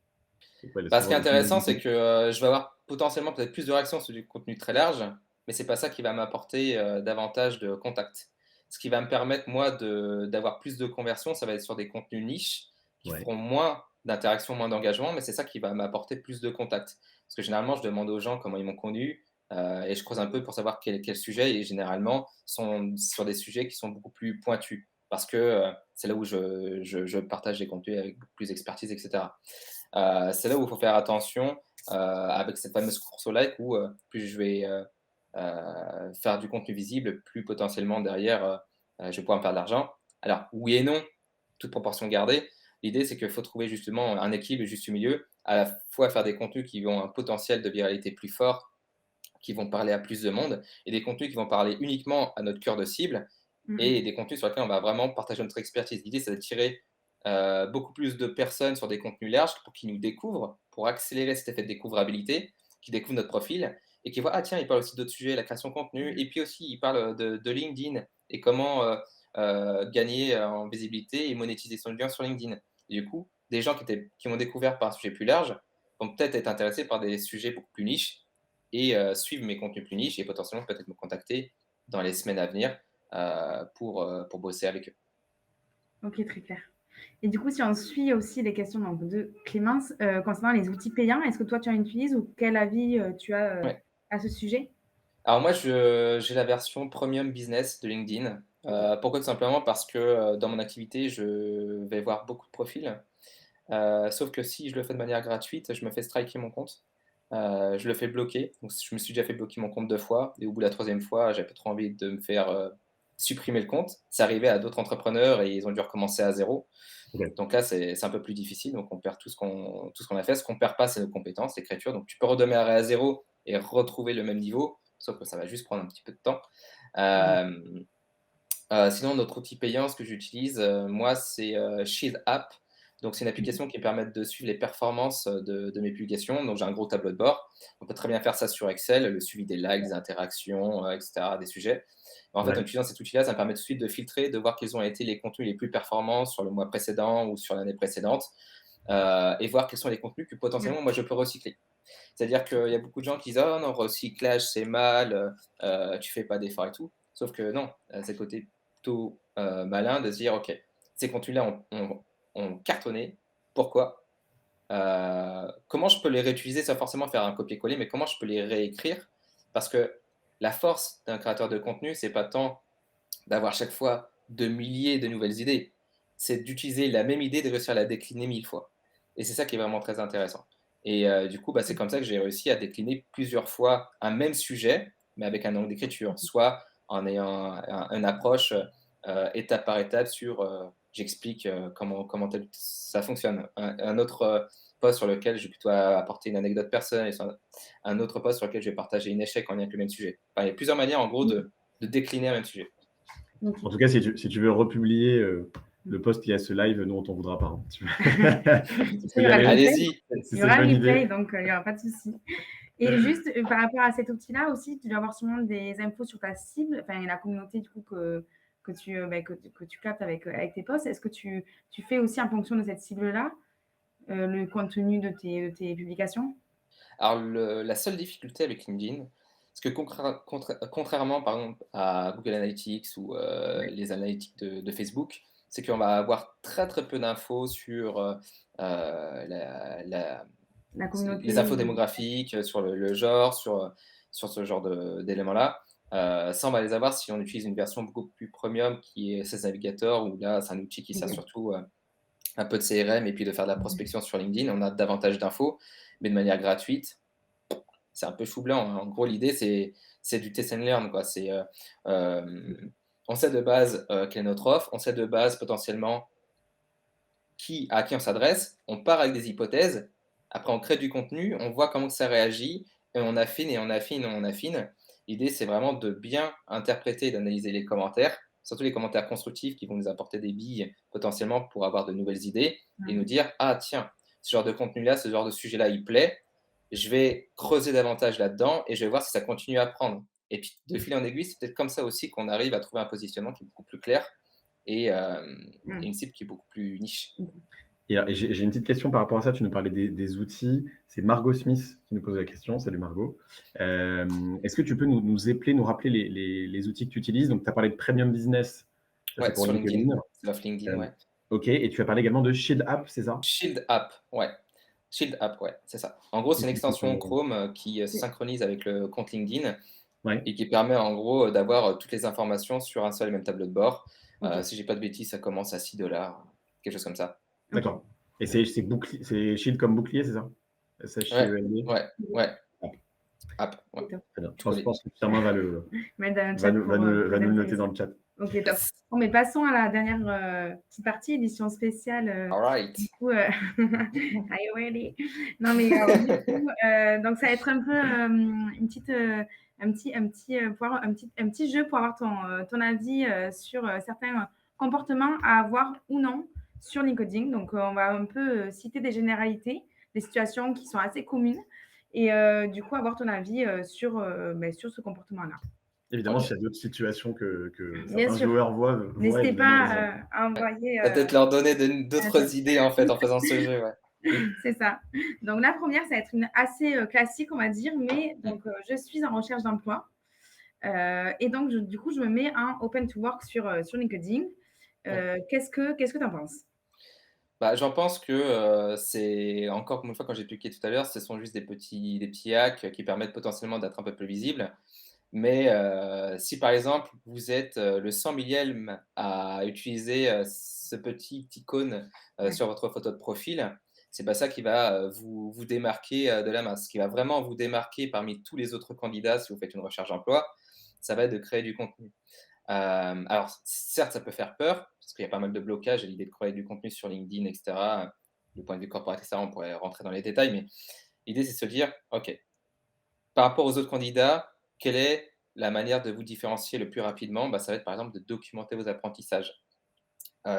C'est quoi Bah, ce ce qui est genre de intéressant, c'est visibilité? que je vais avoir potentiellement peut-être plus de réactions sur du contenu très large, mais c'est pas ça qui va m'apporter davantage de contacts. Ce qui va me permettre, moi, d'avoir plus de conversions, ça va être sur des contenus niches qui Ouais. feront moins d'interaction, moins d'engagement, mais c'est ça qui va m'apporter plus de contacts. Parce que généralement, je demande aux gens comment ils m'ont connu et je creuse un peu pour savoir quel sujet, et généralement, sont sur des sujets qui sont beaucoup plus pointus. Parce que c'est là où je partage des contenus avec beaucoup plus d'expertise, etc. C'est là où il faut faire attention avec cette fameuse course au like où plus je vais faire du contenu visible, plus potentiellement derrière je vais pouvoir me faire de l'argent. Alors, oui et non, toute proportion gardée. L'idée, c'est qu'il faut trouver justement un équilibre juste au milieu, à la fois faire des contenus qui ont un potentiel de viralité plus fort, qui vont parler à plus de monde, et des contenus qui vont parler uniquement à notre cœur de cible, et Mhm. des contenus sur lesquels on va vraiment partager notre expertise. L'idée, c'est d'attirer beaucoup plus de personnes sur des contenus larges pour qu'ils nous découvrent, pour accélérer cet effet de découvrabilité, qui découvrent notre profil et qui voient, ah tiens, il parle aussi d'autres sujets, la création de contenu, et puis aussi, il parle de LinkedIn et comment gagner en visibilité et monétiser son lien sur LinkedIn. Et du coup, des gens qui m'ont découvert par un sujet plus large vont peut-être être intéressés par des sujets beaucoup plus niches et suivre mes contenus plus niches et potentiellement peut-être me contacter dans les semaines à venir pour bosser avec eux. Ok, très clair. Et du coup, si on suit aussi les questions donc, de Clémence concernant les outils payants, est-ce que toi tu en utilises ou quel avis tu as Ouais. à ce sujet? Alors moi, j'ai la version Premium Business de LinkedIn. Pourquoi? Tout simplement parce que dans mon activité, je vais voir beaucoup de profils. Sauf que si je le fais de manière gratuite, je me fais striker mon compte. je le fais bloquer. Donc je me suis déjà fait bloquer mon compte 2 fois et au bout de la 3e fois, j'avais pas trop envie de me faire, supprimer le compte. C'est arrivé à d'autres entrepreneurs et ils ont dû recommencer à zéro. OK. Donc là, c'est un peu plus difficile, donc on perd tout ce qu'on a fait. Ce qu'on perd pas, c'est nos compétences, l'écriture. Donc tu peux redémarrer à zéro et retrouver le même niveau, sauf que ça va juste prendre un petit peu de temps. Mmh. Hem Sinon, notre outil payant, ce que j'utilise, moi, c'est, Shield App. Donc c'est une Mmh. application qui permet de suivre les performances, de mes publications. Donc j'ai un gros tableau de bord. On peut très bien faire ça sur Excel, le suivi des likes, des interactions, et cetera, des sujets. En fait, en Ouais. utilisant cet outil-là, ça me permet tout de suite de filtrer, de voir quels ont été les contenus les plus performants sur le mois précédent ou sur l'année précédente, et voir quels sont les contenus que Ouais. potentiellement moi je peux recycler. C'est-à-dire qu'il y a beaucoup de gens qui disent: «Oh non, recyclage, c'est mal, tu fais pas d'efforts et tout». Sauf que non, c'est le côté plutôt, malin de se dire: «OK, ces contenus-là ont cartonné. Pourquoi? Comment je peux les réutiliser?» Sans forcément faire un copier-coller, mais comment je peux les réécrire? Parce que la force d'un créateur de contenu, c'est pas tant d'avoir chaque fois de milliers de nouvelles idées, c'est d'utiliser la même idée, de réussir à la décliner 1000 fois. Et c'est ça qui est vraiment très intéressant. Et du coup, bah, c'est comme ça que j'ai réussi à décliner plusieurs fois un même sujet, mais avec un angle d'écriture, soit en ayant une approche étape par étape sur j'explique ça fonctionne. Un autre post sur lequel je vais plutôt apporter une anecdote personnelle, et sur un autre post sur lequel je vais partager une échec en lien avec le même sujet. Enfin, il y a plusieurs manières en gros Mmh. de décliner un même sujet. OK. En tout cas, si tu veux republier, le post lié à ce live, nous, on t'en voudra pas, hein. Tu peux Il y y aura le aller, replay. Allez-y. si Il y c'est aura une le bonne replay, idée. donc il y aura pas de souci. Et juste, par rapport à cet outil-là aussi, tu dois avoir sûrement des infos sur ta cible, enfin la communauté du coup que tu, que tu captes avec tes posts. Est-ce que tu fais aussi en fonction de cette cible-là, le contenu de tes publications? Alors la seule difficulté avec LinkedIn, parce que contrairement par exemple à Google Analytics ou Ouais, les analytics de Facebook, c'est qu'on va avoir très très peu d'infos sur la les communauté infos ou démographiques, sur le genre, sur ce genre d'éléments-là. Ça, on va les avoir si on utilise une version beaucoup plus premium qui est 16 Navigator, où là, c'est un outil qui sert OK. surtout un peu de CRM et puis de faire de la Mmh. prospection sur LinkedIn. On a davantage d'infos, mais de manière gratuite. C'est un peu chou blanc, hein. En gros, l'idée, c'est du test and learn, quoi. On sait de base quelle est notre offre, on sait de base potentiellement à qui on s'adresse, on part avec des hypothèses, après on crée du contenu, on voit comment ça réagit, et on affine et on affine et on affine. L'idée, c'est vraiment de bien interpréter et d'analyser les commentaires, surtout les commentaires constructifs qui vont nous apporter des billes potentiellement pour avoir de nouvelles idées et nous Mmh. dire: «Ah tiens, ce genre de contenu-là, ce genre de sujet-là, il plaît, je vais creuser davantage là-dedans et je vais voir si ça continue à prendre». Et puis de fil en aiguille, c'est peut-être comme ça aussi qu'on arrive à trouver un positionnement qui est beaucoup plus clair et, et Mmh. une cible qui est beaucoup plus niche. Et j'ai une petite question par rapport à ça. Tu nous parlais des outils. C'est Margot Smith qui nous pose la question. Salut Margot. Est-ce que tu peux nous épeler, nous rappeler les outils que tu utilises? Donc, tu as parlé de Premium Business, ça c'est Ouais, pour sur LinkedIn. LinkedIn. C'est l'offre LinkedIn, Euh, ouais. ok, et tu as parlé également de Shield App, c'est ça? Shield App, ouais. Shield App, ouais, c'est ça. En gros, c'est une extension Chrome qui se OK. synchronise avec le compte LinkedIn Ouais, et qui permet en gros d'avoir toutes les informations sur un seul et même tableau de bord. OK. Si j'ai pas de bêtises, ça commence à 6 $, quelque chose comme ça. OK. d'accord. Et c'est Shield comme bouclier, c'est ça? Ouais, SHIELD. ouais, ouais. Ah, App, ouais. OK, top. très bien. Tout Je collé. pense que Firmin Mettre dans le va chat nous, va pour, nous- pour va les nous le noter dans intéressés. le chat. OK, top. Yes. Bon, mais passons à la dernière, petite partie, édition spéciale, All right. du coup, are you ready? Non, mais du coup, donc ça va être un peu, une petite, un petit jeu pour avoir ton avis, sur, certains comportements à avoir ou non sur LinkedIn. Donc, on va un peu, citer des généralités, des situations qui sont assez communes et du coup, avoir ton avis, sur ce comportement-là. Évidemment, OK. s'il y a d'autres situations que Bien certains sûr. joueurs voient, N'hésitez évidemment, pas, n'hésitez à Ouais. envoyer, Peut-être leur donner à la d'autres idées en fait en faisant ce jeu, ouais. c'est ça. Donc la première, ça va être une assez, classique, on va dire, mais Mmh. donc, je suis en recherche d'emploi, et donc du coup, je me mets en open to work sur LinkedIn. Mmh. Qu'est-ce que tu en penses? Bah, j'en pense que, c'est encore une fois, quand j'ai expliqué tout à l'heure, ce sont juste des petits hacks qui permettent potentiellement d'être un peu plus visible. Mais, si par exemple, vous êtes, le 100 millième à utiliser, ce petit icône, Ouais. sur votre photo de profil, c'est pas ça qui va vous démarquer de la masse. Ce qui va vraiment vous démarquer parmi tous les autres candidats si vous faites une recherche d'emploi, ça va être de créer du contenu. Alors, certes, ça peut faire peur, parce qu'il y a pas mal de blocages à l'idée de créer du contenu sur LinkedIn, etc. Du point de vue corporate, etc., on pourrait rentrer dans les détails, mais l'idée, c'est de se dire, OK, par rapport aux autres candidats, quelle est la manière de vous différencier le plus rapidement? Bah, ça va être, par exemple, de documenter vos apprentissages.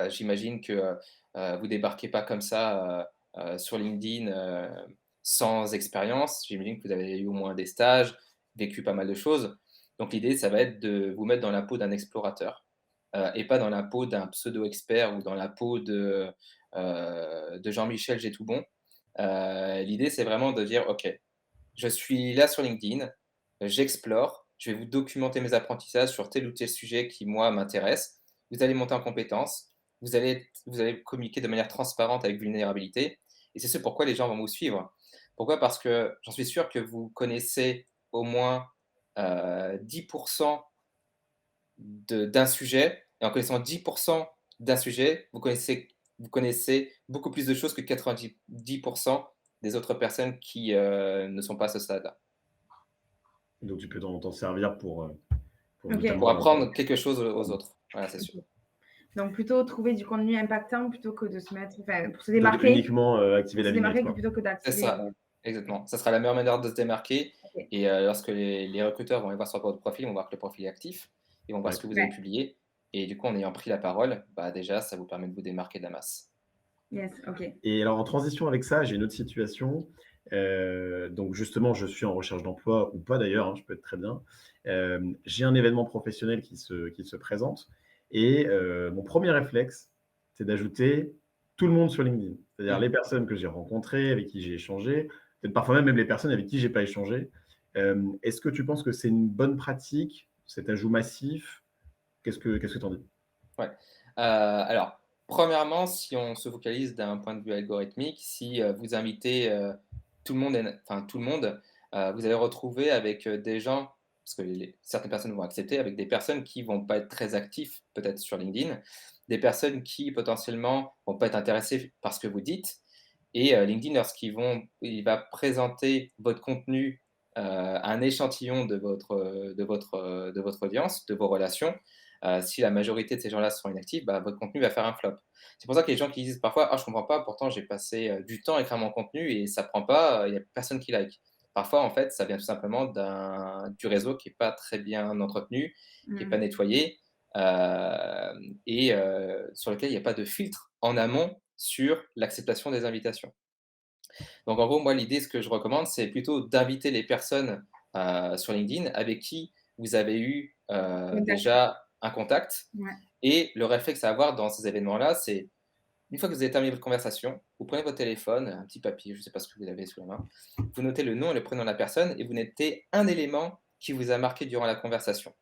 J'imagine que vous débarquez pas comme ça sur LinkedIn sans expérience. J'imagine que vous avez eu au moins des stages, vécu pas mal de choses. Donc l'idée, ça va être de vous mettre dans la peau d'un explorateur et pas dans la peau d'un pseudo-expert ou dans la peau de Jean-Michel J'ai tout bon. L'idée, c'est vraiment de dire, OK, je suis là sur LinkedIn, j'explore, je vais vous documenter mes apprentissages sur tel ou tel sujet qui, moi, m'intéresse. Vous allez monter en compétences, vous allez communiquer de manière transparente avec vulnérabilité. Et c'est ce pourquoi les gens vont vous suivre. Pourquoi? Parce que j'en suis sûr que vous connaissez au moins 10% d'un sujet. Et en connaissant 10% d'un sujet, vous connaissez beaucoup plus de choses que 90% des autres personnes qui ne sont pas à ce stade-là. Donc, tu peux t'en servir pour Ok. notamment. Pour apprendre quelque chose aux autres. Voilà, c'est sûr. Ok. Donc, plutôt trouver du contenu impactant plutôt que de se mettre, enfin, pour se Donc, démarquer, uniquement activer la vignette, quoi. plutôt que C'est d'activer. ça, exactement. Ça sera la meilleure manière de se démarquer. Ok. Et lorsque les recruteurs vont aller voir sur votre profil, ils vont voir que le profil est actif. Ils vont voir Ouais. ce que vous avez Ouais. publié. Et du coup, en ayant pris la parole, bah déjà, ça vous permet de vous démarquer de la masse. Yes, ok. Et alors, en transition avec ça, j'ai une autre situation. Donc, justement, je suis en recherche d'emploi, ou pas d'ailleurs, hein, je peux être très bien. J'ai un événement professionnel qui se présente. Et mon premier réflexe, c'est d'ajouter tout le monde sur LinkedIn. C'est-à-dire les personnes que j'ai rencontrées, avec qui j'ai échangé, peut-être parfois même les personnes avec qui je n'ai pas échangé. Est-ce que tu penses que c'est une bonne pratique, cet ajout massif? Qu'est-ce que tu en dis? Ouais. Alors, premièrement, si on se focalise d'un point de vue algorithmique, si vous invitez tout le monde, enfin tout le monde, vous allez retrouver avec des gens, parce que certaines personnes vont accepter, avec des personnes qui vont pas être très actifs, peut-être sur LinkedIn, des personnes qui potentiellement vont pas être intéressées par ce que vous dites. Et LinkedIn, il va présenter votre contenu à un échantillon de votre audience, de vos relations. Si la majorité de ces gens-là sont inactifs, bah, votre contenu va faire un flop. C'est pour ça qu'il y a des gens qui disent parfois: «Ah, je comprends pas, pourtant j'ai passé du temps à écrire mon contenu et ça prend pas, il y a personne qui like». Parfois, en fait, ça vient tout simplement du réseau qui est pas très bien entretenu, qui est pas nettoyé, et sur lequel il y a pas de filtre en amont sur l'acceptation des invitations. Donc en gros, moi, l'idée, ce que je recommande, c'est plutôt d'inviter les personnes sur LinkedIn avec qui vous avez eu Contact. déjà un contact. Ouais. Et le réflexe à avoir dans ces événements-là, c'est une fois que vous avez terminé votre conversation, vous prenez votre téléphone, un petit papier, je ne sais pas ce que vous avez sous la main, vous notez le nom et le prénom de la personne et vous notez un élément qui vous a marqué durant la conversation.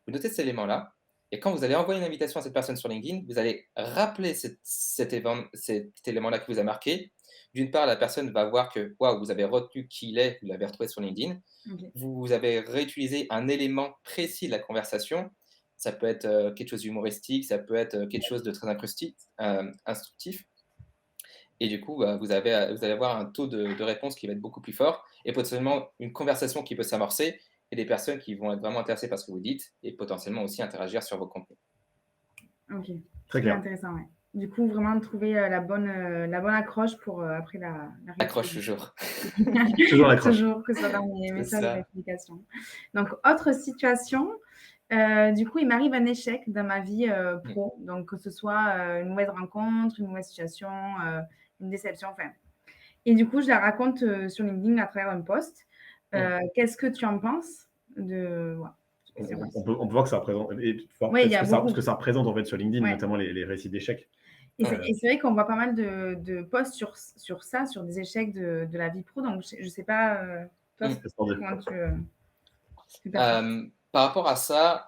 Vous notez cet élément-là, et quand vous allez envoyer une invitation à cette personne sur LinkedIn, vous allez rappeler cet élément-là qui vous a marqué. D'une part, la personne va voir que waouh, vous avez retenu qui il est, vous l'avez retrouvé sur LinkedIn. Ok. Vous avez réutilisé un élément précis de la conversation. Ça peut être quelque chose d'humoristique, ça peut être quelque chose de très instructif. Et du coup, bah, vous allez avoir un taux de réponse qui va être beaucoup plus fort et potentiellement une conversation qui peut s'amorcer et des personnes qui vont être vraiment intéressées par ce que vous dites et potentiellement aussi interagir sur vos contenus. Ok. Très Super clair. intéressant, ouais. Du coup, vraiment trouver la bonne accroche pour après la Accroche toujours. Toujours l'accroche. Toujours, que ce soit dans mes C'est messages de ça. notification. Donc, autre situation, du coup, il m'arrive un échec dans ma vie pro. Donc, que ce soit une mauvaise rencontre, une mauvaise situation, une déception, enfin. Et du coup, je la raconte sur LinkedIn à travers un post. Qu'est-ce que tu en penses de... voilà. On peut voir que ça représente, Oui, il y a ce beaucoup. que ça représente en fait sur LinkedIn, Ouais. notamment les récits d'échecs. Et c'est vrai qu'on voit pas mal de posts sur ça, sur des échecs de la vie pro. Donc, je sais pas, toi, comment tu perçois. Par rapport à ça,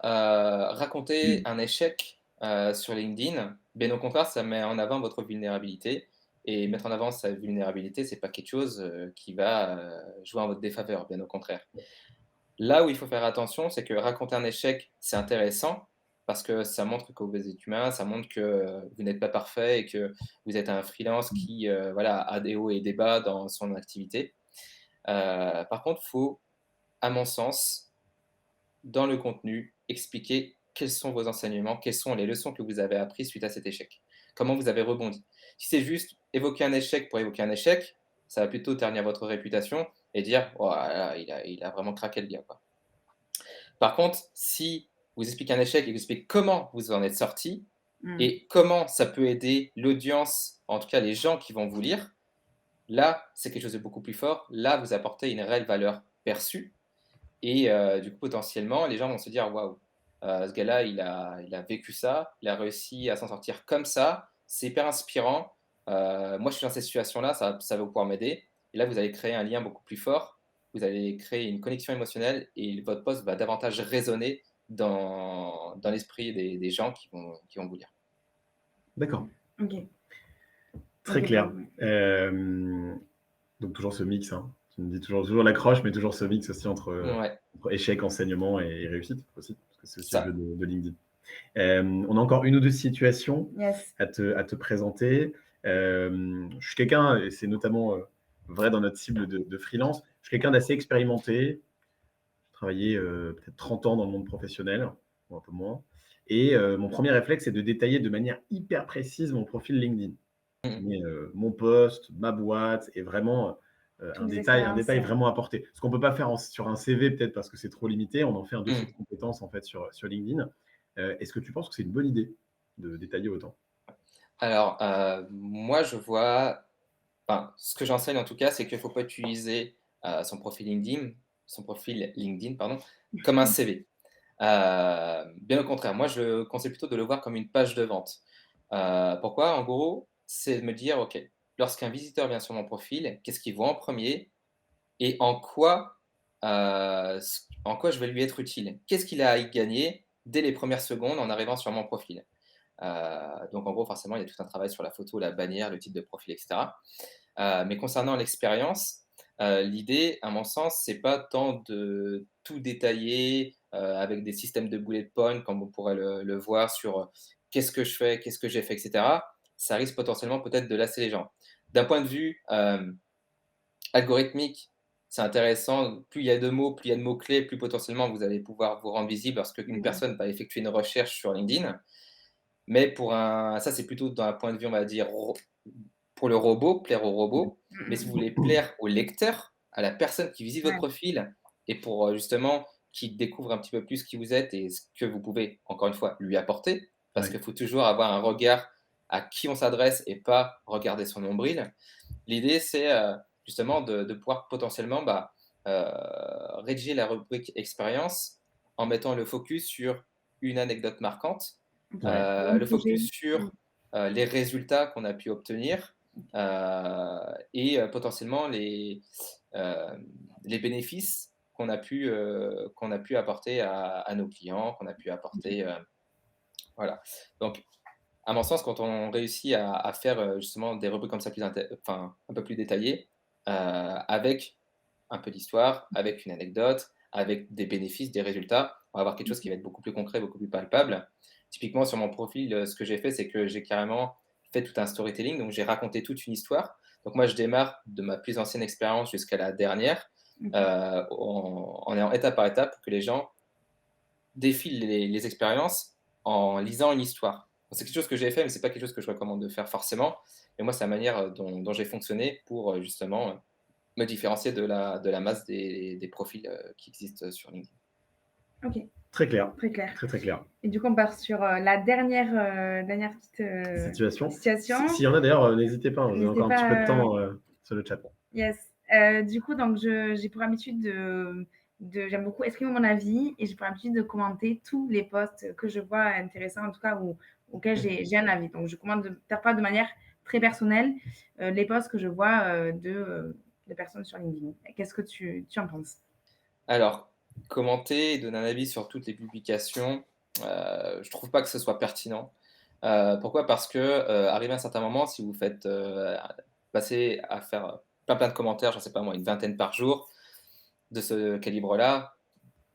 raconter un échec sur LinkedIn, bien au contraire, ça met en avant votre vulnérabilité. Et mettre en avant sa vulnérabilité, c'est pas quelque chose qui va jouer en votre défaveur, bien au contraire. Là où il faut faire attention, c'est que raconter un échec, c'est intéressant, parce que ça montre que vous êtes humain, ça montre que vous n'êtes pas parfait et que vous êtes un freelance qui voilà, a des hauts et des bas dans son activité. Par contre, il faut, à mon sens, dans le contenu, expliquer quels sont vos enseignements, quelles sont les leçons que vous avez apprises suite à cet échec. Comment vous avez rebondi. Si c'est juste évoquer un échec pour évoquer un échec, ça va plutôt ternir votre réputation et dire oh là là, il a vraiment craqué le gars, quoi. Par contre, si vous expliquez un échec et que vous expliquez comment vous en êtes sorti Mm. et comment ça peut aider l'audience, en tout cas les gens qui vont vous lire, là, c'est quelque chose de beaucoup plus fort. Là, vous apportez une réelle valeur perçue et du coup, potentiellement, les gens vont se dire: «Waouh, ce gars-là, il a vécu ça, il a réussi à s'en sortir comme ça, c'est hyper inspirant. Moi, je suis dans cette situation-là, ça va pouvoir m'aider» et là, vous allez créer un lien beaucoup plus fort. Vous allez créer une connexion émotionnelle et votre post va davantage résonner dans l'esprit des gens qui vont vous lire. D'accord, Ok. très Ok, clair. donc, Donc toujours ce mix, hein. Tu me dis toujours l'accroche, mais toujours ce mix aussi Ouais, entre échec, enseignement et réussite aussi, parce que c'est aussi le jeu ça. de LinkedIn. On a encore une ou deux situations yes. à te présenter. Je suis quelqu'un, et c'est notamment vrai dans notre cible de freelance, je suis quelqu'un d'assez expérimenté. J'ai travaillé peut-être 30 ans dans le monde professionnel, ou un peu moins. Et mon premier réflexe, c'est de détailler de manière hyper précise mon profil LinkedIn. Je Mmh. mets mon poste, ma boîte et vraiment Toutes les un expériences. détail vraiment apporté. Ce qu'on ne peut pas faire sur un CV, peut-être parce que c'est trop limité, on en fait un dossier de Mmh. compétences en fait sur LinkedIn. Est-ce que tu penses que c'est une bonne idée de détailler autant? Alors, moi, je vois enfin, ce que j'enseigne en tout cas, c'est qu'il ne faut pas utiliser, son profil LinkedIn, pardon, comme un CV. Bien au contraire, moi je le conseille plutôt de le voir comme une page de vente. Pourquoi? En gros, c'est de me dire: «OK, lorsqu'un visiteur vient sur mon profil, qu'est-ce qu'il voit en premier et en quoi je vais lui être utile? Qu'est-ce qu'il a à y gagner dès les premières secondes en arrivant sur mon profil?» Donc en gros, forcément, il y a tout un travail sur la photo, la bannière, le type de profil et cetera. Mais concernant l'expérience, l'idée, à mon sens, c'est pas tant de tout détailler, avec des systèmes de bullet points comme on pourrait le voir sur, qu'est-ce que je fais, qu'est-ce que j'ai fait et cetera. Ça risque potentiellement peut-être de lasser les gens. D'un point de vue, algorithmique, c'est intéressant. Plus il y a de mots, plus il y a de mots-clés, plus potentiellement vous allez pouvoir vous rendre visible lorsqu'une Ok. personne va effectuer une recherche sur LinkedIn. Mais ça, c'est plutôt d'un point de vue, on va dire, pour le robot, plaire au robot. Mais si vous voulez plaire au lecteur, à la personne qui visite votre Ouais. profil et pour justement qu'il découvre un petit peu plus qui vous êtes et ce que vous pouvez, encore une fois, lui apporter, parce Ouais, qu'il faut toujours avoir un regard à qui on s'adresse et pas regarder son nombril. L'idée, c'est justement de pouvoir potentiellement rédiger la rubrique expérience en mettant le focus sur une anecdote marquante, Ok. Ou un le projet. focus sur les résultats qu'on a pu obtenir et potentiellement les bénéfices qu'on a pu apporter à nos clients, qu'on a pu apporter. Voilà. Donc, à mon sens, quand on réussit à faire, justement des rubriques comme ça enfin, un peu plus détaillées, avec un peu d'histoire, avec une anecdote, avec des bénéfices, des résultats, on va avoir quelque chose qui va être beaucoup plus concret, beaucoup plus palpable. Typiquement sur mon profil, ce que j'ai fait, c'est que j'ai carrément fait tout un storytelling, donc j'ai raconté toute une histoire. Donc moi, je démarre de ma plus ancienne expérience jusqu'à la dernière, Ok. en allant étape par étape pour que les gens défilent les expériences en lisant une histoire. C'est quelque chose que j'ai fait, mais c'est pas quelque chose que je recommande de faire forcément. Et moi, c'est la manière dont j'ai fonctionné pour justement me différencier de la masse des profils qui existent sur LinkedIn. Ok. très clair, Très clair. très très clair. Et du coup, on part sur la dernière petite Situation. situation. S'il y en a d'ailleurs, n'hésitez pas, hein, vous avez N'hésitez encore un petit peu de pas. temps sur le chat. Yes. Du coup, donc, j'ai pour habitude j'aime beaucoup exprimer mon avis et j'ai pour habitude de commenter tous les posts que je vois intéressants, en tout cas, ou auxquels j'ai un avis. Donc, je commente parfois de manière très personnelle les posts que je vois de personnes sur LinkedIn. Qu'est-ce que tu en penses? Alors, commenter et donner un avis sur toutes les publications, je trouve pas que ce soit pertinent. Pourquoi? Parce que, arrivé à un certain moment, si vous faites, passer à faire plein de commentaires, j'en sais pas moi, une vingtaine par jour, de ce calibre-là,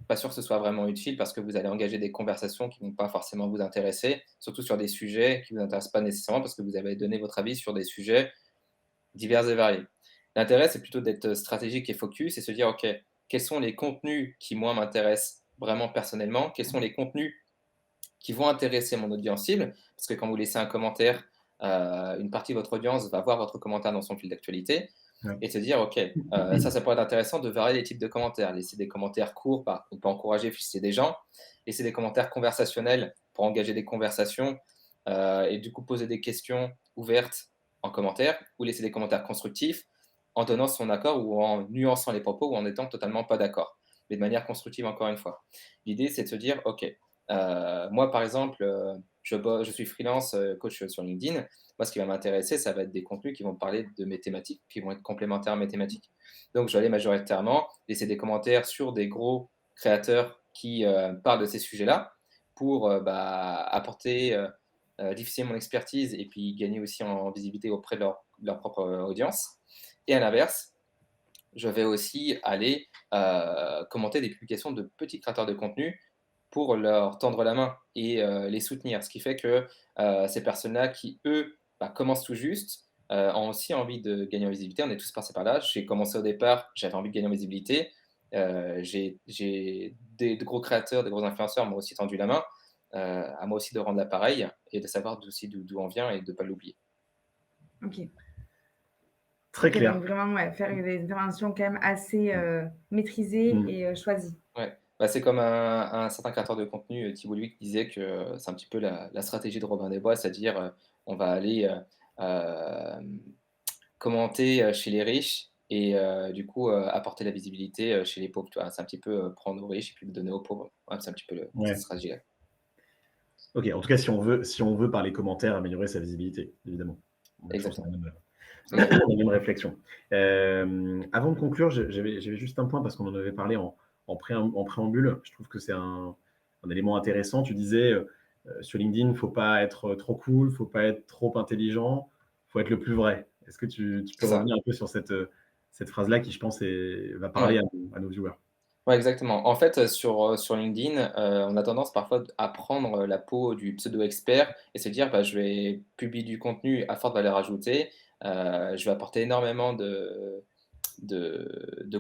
pas sûr que ce soit vraiment utile parce que vous allez engager des conversations qui ne vont pas forcément vous intéresser, surtout sur des sujets qui ne vous intéressent pas nécessairement parce que vous avez donné votre avis sur des sujets divers et variés. L'intérêt, c'est plutôt d'être stratégique et focus et se dire, OK, quels sont les contenus qui, moi, m'intéressent vraiment personnellement? Quels sont les contenus qui vont intéresser mon audience cible? Parce que quand vous laissez un commentaire, une partie de votre audience va voir votre commentaire dans son fil d'actualité Ouais. et se dire, OK, ça pourrait être intéressant de varier les types de commentaires. Laisser des commentaires courts, on peut encourager, féliciter des gens. Laisser des commentaires conversationnels pour engager des conversations et du coup poser des questions ouvertes en commentaire ou laisser des commentaires constructifs en donnant son accord ou en nuançant les propos ou en étant totalement pas d'accord, mais de manière constructive encore une fois. L'idée, c'est de se dire, OK, moi par exemple, je suis freelance coach sur LinkedIn. Moi, ce qui va m'intéresser, ça va être des contenus qui vont parler de mes thématiques, qui vont être complémentaires à mes thématiques. Donc, je vais aller majoritairement laisser des commentaires sur des gros créateurs qui parlent de ces sujets-là pour apporter, diffuser mon expertise et puis gagner aussi en visibilité auprès de leur propre audience. Et à l'inverse, je vais aussi aller commenter des publications de petits créateurs de contenu pour leur tendre la main et les soutenir. Ce qui fait que ces personnes-là qui, eux, commencent tout juste, ont aussi envie de gagner en visibilité. On est tous passés par là. J'ai commencé au départ, j'avais envie de gagner en visibilité. J'ai de gros créateurs, de gros influenceurs m'ont aussi tendu la main, à moi aussi de rendre l'appareil et de savoir aussi d'où on vient et de ne pas l'oublier. Ok. Très Ok, clair. donc vraiment, ouais, faire des interventions quand même assez maîtrisées et choisies. Ouais. C'est comme un certain créateur de contenu, Thibault Louis, qui disait que c'est un petit peu la stratégie de Robin des Bois, c'est-à-dire on va aller commenter chez les riches et du coup apporter la visibilité chez les pauvres. Tu vois, c'est un petit peu prendre aux riches et puis le donner aux pauvres. Ouais, c'est un petit peu Ouais. cette stratégie-là. Ok, en tout cas, si on veut par les commentaires améliorer sa visibilité, évidemment. On a toujours la même réflexion. Avant de conclure, j'avais juste un point parce qu'on en avait parlé en préambule. Je trouve que c'est un élément intéressant. Tu disais sur LinkedIn, il ne faut pas être trop cool, il ne faut pas être trop intelligent, il faut être le plus vrai. Est-ce que tu peux revenir un peu sur cette phrase-là qui, je pense, va parler à nos viewers? Ouais, exactement. En fait, sur LinkedIn, on a tendance parfois à prendre la peau du pseudo-expert et se dire: «Je vais publier du contenu à forte valeur ajoutée, je vais apporter énormément de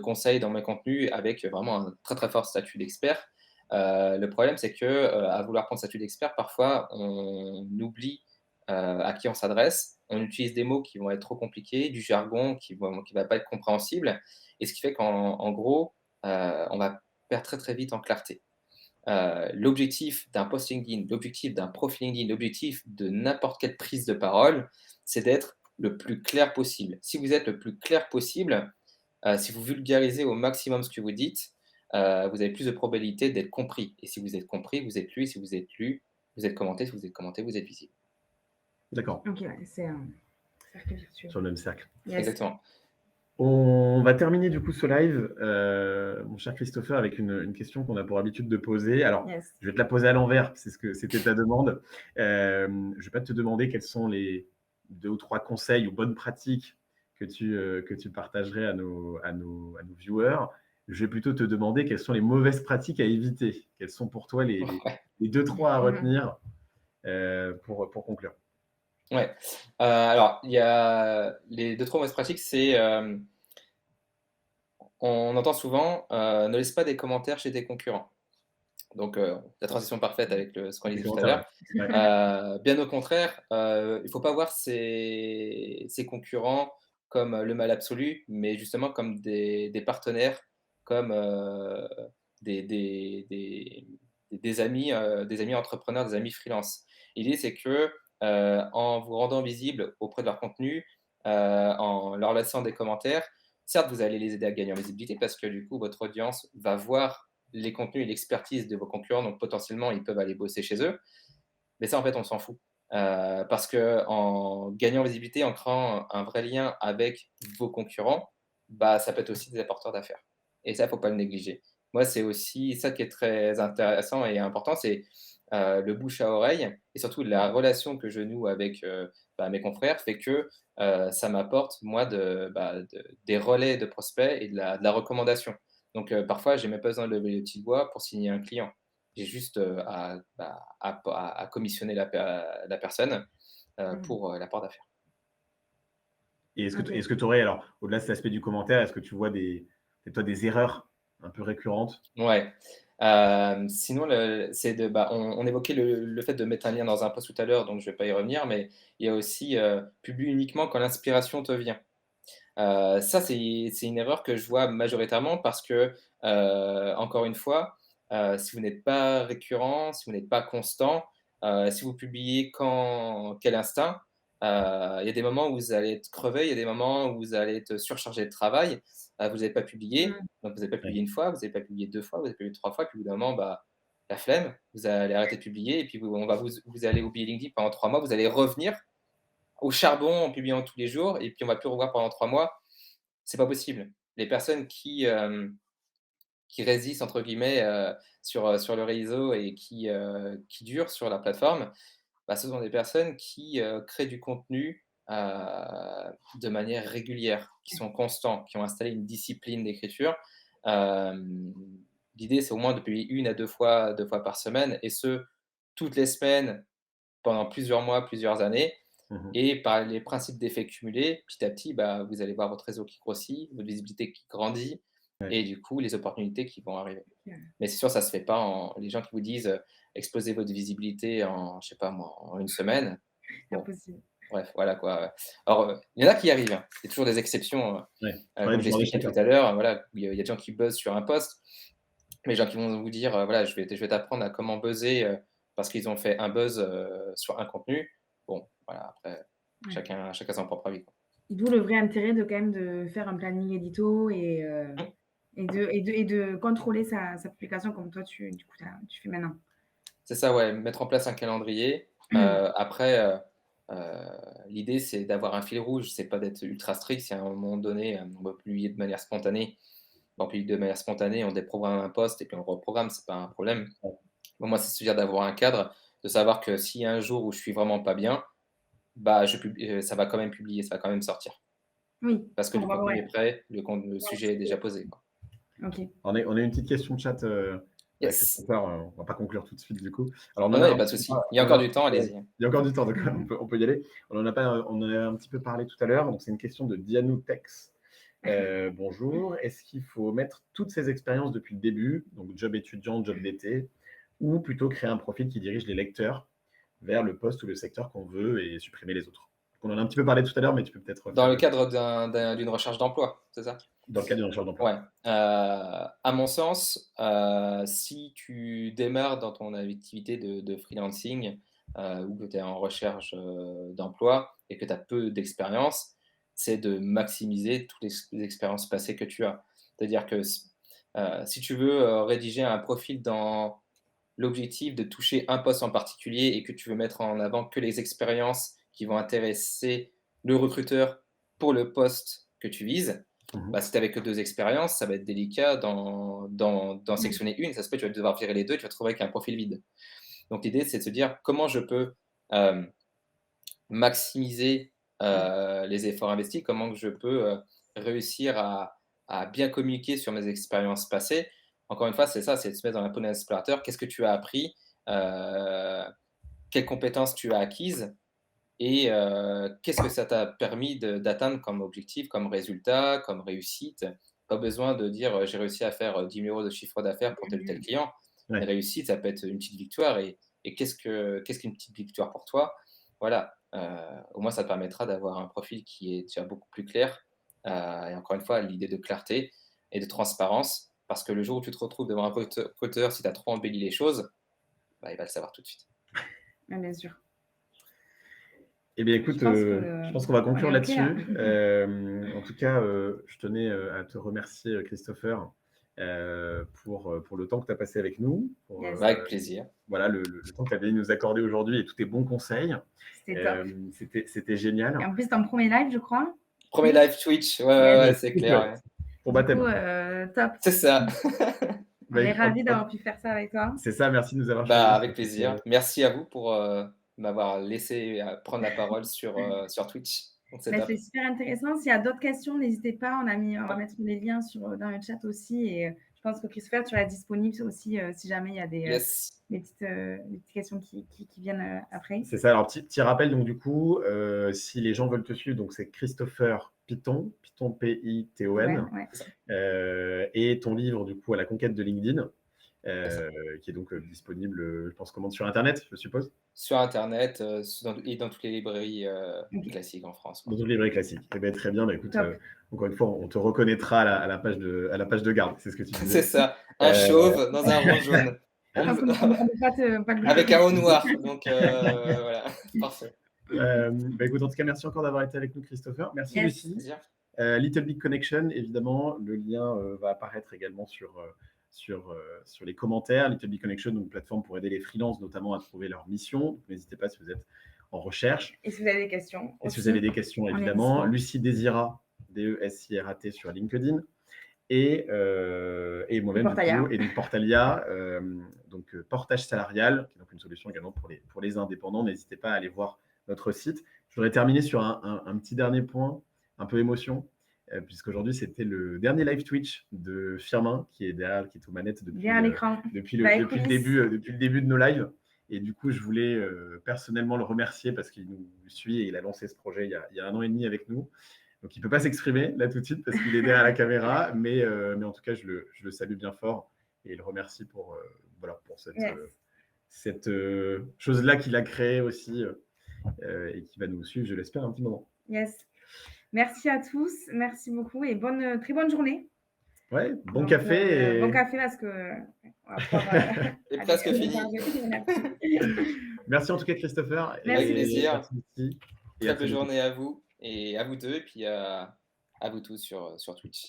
conseils dans mes contenus avec vraiment un très, très fort statut d'expert». Le problème, c'est que, à vouloir prendre statut d'expert, parfois, on oublie, à qui on s'adresse. On utilise des mots qui vont être trop compliqués, du jargon qui va pas être compréhensible et ce qui fait qu'en gros, on va perdre très, très vite en clarté. L'objectif d'un post LinkedIn, l'objectif d'un profil LinkedIn, l'objectif de n'importe quelle prise de parole, c'est d'être le plus clair possible. Si vous êtes le plus clair possible, si vous vulgarisez au maximum ce que vous dites, vous avez plus de probabilité d'être compris. Et si vous êtes compris, vous êtes lu. Et si vous êtes lu, vous êtes commenté. Si vous êtes commenté, vous êtes visible. D'accord. Ok, ouais, c'est un cercle virtueux. Sur le même cercle. Yes. Exactement. On va terminer du coup ce live, mon cher Christopher, avec une question qu'on a pour habitude de poser. Alors, Yes. je vais te la poser à l'envers, c'est ce que c'était ta demande. Je ne vais pas te demander quels sont les 2 ou 3 conseils ou bonnes pratiques que tu partagerais à nos viewers. Je vais plutôt te demander quelles sont les mauvaises pratiques à éviter. Quelles sont pour toi les 2-3 à retenir pour conclure? Ouais. Alors, il y a les 2-3 mauvaises pratiques, c'est on entend souvent ne laisse pas des commentaires chez tes concurrents. Donc, la transition parfaite avec ce qu'on disait tout à l'heure. Ouais. Bien au contraire, il ne faut pas voir ses concurrents comme le mal absolu, mais justement comme des partenaires, comme des amis entrepreneurs, des amis freelance. L'idée, c'est que en vous rendant visible auprès de leur contenu, en leur laissant des commentaires, certes, vous allez les aider à gagner en visibilité parce que du coup, votre audience va voir les contenus et l'expertise de vos concurrents, donc potentiellement, ils peuvent aller bosser chez eux. Mais ça, en fait, on s'en fout. Parce qu'en gagnant en visibilité, en créant un vrai lien avec vos concurrents, ça peut être aussi des apporteurs d'affaires. Et ça, il ne faut pas le négliger. Moi, c'est aussi ça qui est très intéressant et important, c'est le bouche à oreille et surtout la relation que je noue avec mes confrères fait que ça m'apporte, moi, des relais de prospects et de la recommandation. Donc, parfois, j'ai même pas besoin de lever les petits doigts pour signer un client. J'ai juste à commissionner la personne pour l'apport d'affaires. Et Ok. est-ce que tu aurais, alors, au-delà de cet aspect du commentaire, est-ce que tu vois peut-être des erreurs un peu récurrentes? Ouais. Sinon, on évoquait le fait de mettre un lien dans un post tout à l'heure, donc je vais pas y revenir, mais il y a aussi publie uniquement quand l'inspiration te vient. Ça, c'est une erreur que je vois majoritairement parce que, encore une fois, si vous n'êtes pas récurrent, si vous n'êtes pas constant, si vous publiez quel instinct, il y a des moments où vous allez être crevé, il y a des moments où vous allez être surchargé de travail, vous n'avez pas publié, Mm. donc vous n'avez pas Ouais. publié une fois, vous n'avez pas publié 2 fois, vous avez publié 3 fois, puis au bout d'un moment, bah, la flemme, vous allez arrêter de publier et puis vous allez oublier LinkedIn pendant 3 mois, vous allez revenir au charbon en publiant tous les jours et puis on va plus revoir pendant 3 mois. C'est pas possible. Les personnes qui «résistent» entre guillemets, sur le réseau et qui durent sur la plateforme, bah, ce sont des personnes qui, créent du contenu, de manière régulière, qui sont constants, qui ont installé une discipline d'écriture. Hem, L'idée, c'est au moins de publier 1 à 2 fois par semaine et ce, toutes les semaines pendant plusieurs mois, plusieurs années. Mmh. Et par les principes d'effet cumulé, petit à petit, bah, vous allez voir votre réseau qui grossit, votre visibilité qui grandit Ouais. et du coup, les opportunités qui vont arriver. Ok. Mais c'est sûr, ça se fait pas les gens qui vous disent, «Explosez votre visibilité en, je sais pas moi, en 1 semaine». Bon, Impossible. bref, voilà quoi. Alors, il y en a qui y arrivent, hein. Il y a toujours des exceptions, Ouais. Ouais, comme je demander l'expliquais tout chacun. à l'heure, voilà, il y a des gens qui buzzent sur un post, mais les gens qui vont vous dire, voilà: je vais t'apprendre à comment buzzer», parce qu'ils ont fait un buzz, sur un contenu. Bon, voilà, après Ouais. chacun son propre avis, quoi. D'où le vrai intérêt de quand même de faire un planning édito Mmh, et de contrôler sa publication comme toi tu fais maintenant. c'est ça, ouais, mettre en place un calendrier. Après, l'idée, c'est d'avoir un fil rouge, c'est pas d'être ultra strict. Si à un moment donné, on va publier de manière spontanée, bah, on publie de manière spontanée, on déprogramme un post et puis on le reprogramme, c'est pas un problème. Pour moi, c'est se dire d'avoir un cadre, de savoir que s'il y a un jour où je suis vraiment pas bien, bah, ça va quand même publier, ça va quand même sortir. Oui, Parce que on le va ouais, contenu est prêt, le ouais, sujet est déjà posé, quoi. OK. On a une petite question de chat, avec Yes! Christopher, on va pas conclure tout de suite du coup. Alors on Non, en non, a il y a un pas de petit peu souci. Il y a on en a encore un du petit temps, peu allez-y. il y a encore du temps, donc on peut y aller. On en a un petit peu parlé tout à l'heure, donc c'est une question de Dianou Tex. Bonjour, est-ce qu'il faut mettre toutes ses expériences depuis le début, donc job étudiant, job d'été, ou plutôt créer un profil qui dirige les lecteurs vers le poste ou le secteur qu'on veut et supprimer les autres? On en a un petit peu parlé tout à l'heure, mais tu peux peut-être Dans refaire le le cadre d'une recherche d'emploi, c'est ça? dans le cadre d'une recherche Ouais, d'emploi. à mon sens, si tu démarres dans ton activité de freelancing, ou que tu es en recherche, d'emploi et que tu as peu d'expérience, c'est de maximiser toutes les expériences passées que tu as. C'est-à-dire que si tu veux, rédiger un profil dans l'objectif de toucher un poste en particulier et que tu veux mettre en avant que les expériences qui vont intéresser le recruteur pour le poste que tu vises, Mmh. bah, si tu n'avais que 2 expériences, ça va être délicat d'en Mmh. sectionner une. Ça se peut, tu vas devoir virer les 2, tu vas te retrouver avec un profil vide. Donc l'idée, c'est de se dire: «Comment je peux, hem, maximiser, les efforts investis? Comment que je peux, réussir à bien communiquer sur mes expériences passées?» Encore une fois, c'est ça, c'est de se mettre dans la peau d'un explorateur. Qu'est-ce que tu as appris? Heu, Quelles compétences tu as acquises? Et qu'est-ce que ça t'a permis d'atteindre comme objectif, comme résultat, comme réussite? Pas besoin de dire, «J'ai réussi à faire, 10 000 € de chiffre d'affaires pour tel ou tel client». Une Ouais. réussite, ça peut être une petite victoire et qu'est-ce qu'une petite victoire pour toi? Voilà, au moins ça te permettra d'avoir un profil qui est déjà beaucoup plus clair, et encore une fois, l'idée de clarté et de transparence, parce que le jour où tu te retrouves devant un recruteur, si tu as trop embelli les choses, bah, il va le savoir tout de suite. Ouais, bien sûr. Eh bien, Je écoute, pense je pense qu'on va qu'on conclure est OK là. là-dessus. En tout cas, je tenais à te remercier, Christopher, pour le temps que tu as passé avec nous, pour Yes, Bah, avec plaisir. voilà, le temps que tu as venu nous accorder aujourd'hui et tous tes bons conseils. c'était top. C'était génial. Et en plus, ton premier live, je crois? Premier Twitch? live Twitch, ouais, ouais, Yes. ouais, c'est clair, Ouais, ouais. pour Du coup, baptême. top. C'est ça. On Bah, est écoute, ravis d'avoir pu faire ça avec toi. c'est ça, merci de nous avoir Bah, choisis. avec plaisir. Merci à vous pour, m'avoir laissé, prendre la parole sur Twitch. Donc c'est Bah, top. c'était super intéressant. S'il y a d'autres questions, n'hésitez pas. On va mettre les liens dans le chat aussi et pense que Christopher, tu restes disponible aussi si jamais il y a Yes. des petites questions qui viennent après. C'est ça. Alors, petit rappel, donc du coup, si les gens veulent te suivre, donc c'est Christopher Piton, Piton P-I-T-O-N, et ton livre, du coup, À la conquête de LinkedIn, qui est donc disponible, je pense, sur Internet, je suppose. Sur Internet et dans toutes les librairies classiques en France. Dans toutes les librairies classiques. Eh bien, très bien. Bah, écoute, encore une fois, on te reconnaîtra à la page de garde. C'est ce que tu disais. C'est ça. Un chauve dans un rond jaune. Avec un haut noir. Donc, voilà. Parfait. Bah, écoute, en tout cas, merci encore d'avoir été avec nous, Christopher. Merci, Lucie. Little Big Connection, évidemment, le lien va apparaître également sur les commentaires. Little Big Connection, donc plateforme pour aider les freelances, notamment à trouver leur mission. N'hésitez pas si vous êtes en recherche. Et si vous avez des questions. Et si vous avez des questions, évidemment. Lucie Desirat, D-E-S-I-R-A-T sur LinkedIn. Et moi-même, et donc Portalia, donc portage salarial, qui est donc une solution également pour les indépendants. N'hésitez pas à aller voir notre site. Je voudrais terminer sur un petit dernier point, un peu émotion, puisqu'aujourd'hui, c'était le dernier live Twitch de Firmin, qui est aux manettes depuis le début de nos lives. Et du coup, je voulais personnellement le remercier parce qu'il nous suit et il a lancé ce projet il y a 1 an et demi avec nous. Donc, il ne peut pas s'exprimer là tout de suite parce qu'il est derrière la caméra, mais en tout cas, je le salue bien fort et le remercie pour cette chose-là qu'il a créée aussi et qui va nous suivre, je l'espère, un petit moment. Yes. Merci à tous, merci beaucoup et très bonne journée. Ouais, bon café. Bon café parce que c'est presque fini. Merci en tout cas, Christopher. Avec plaisir. Très bonne journée à vous et à vous deux et puis à vous tous sur Twitch.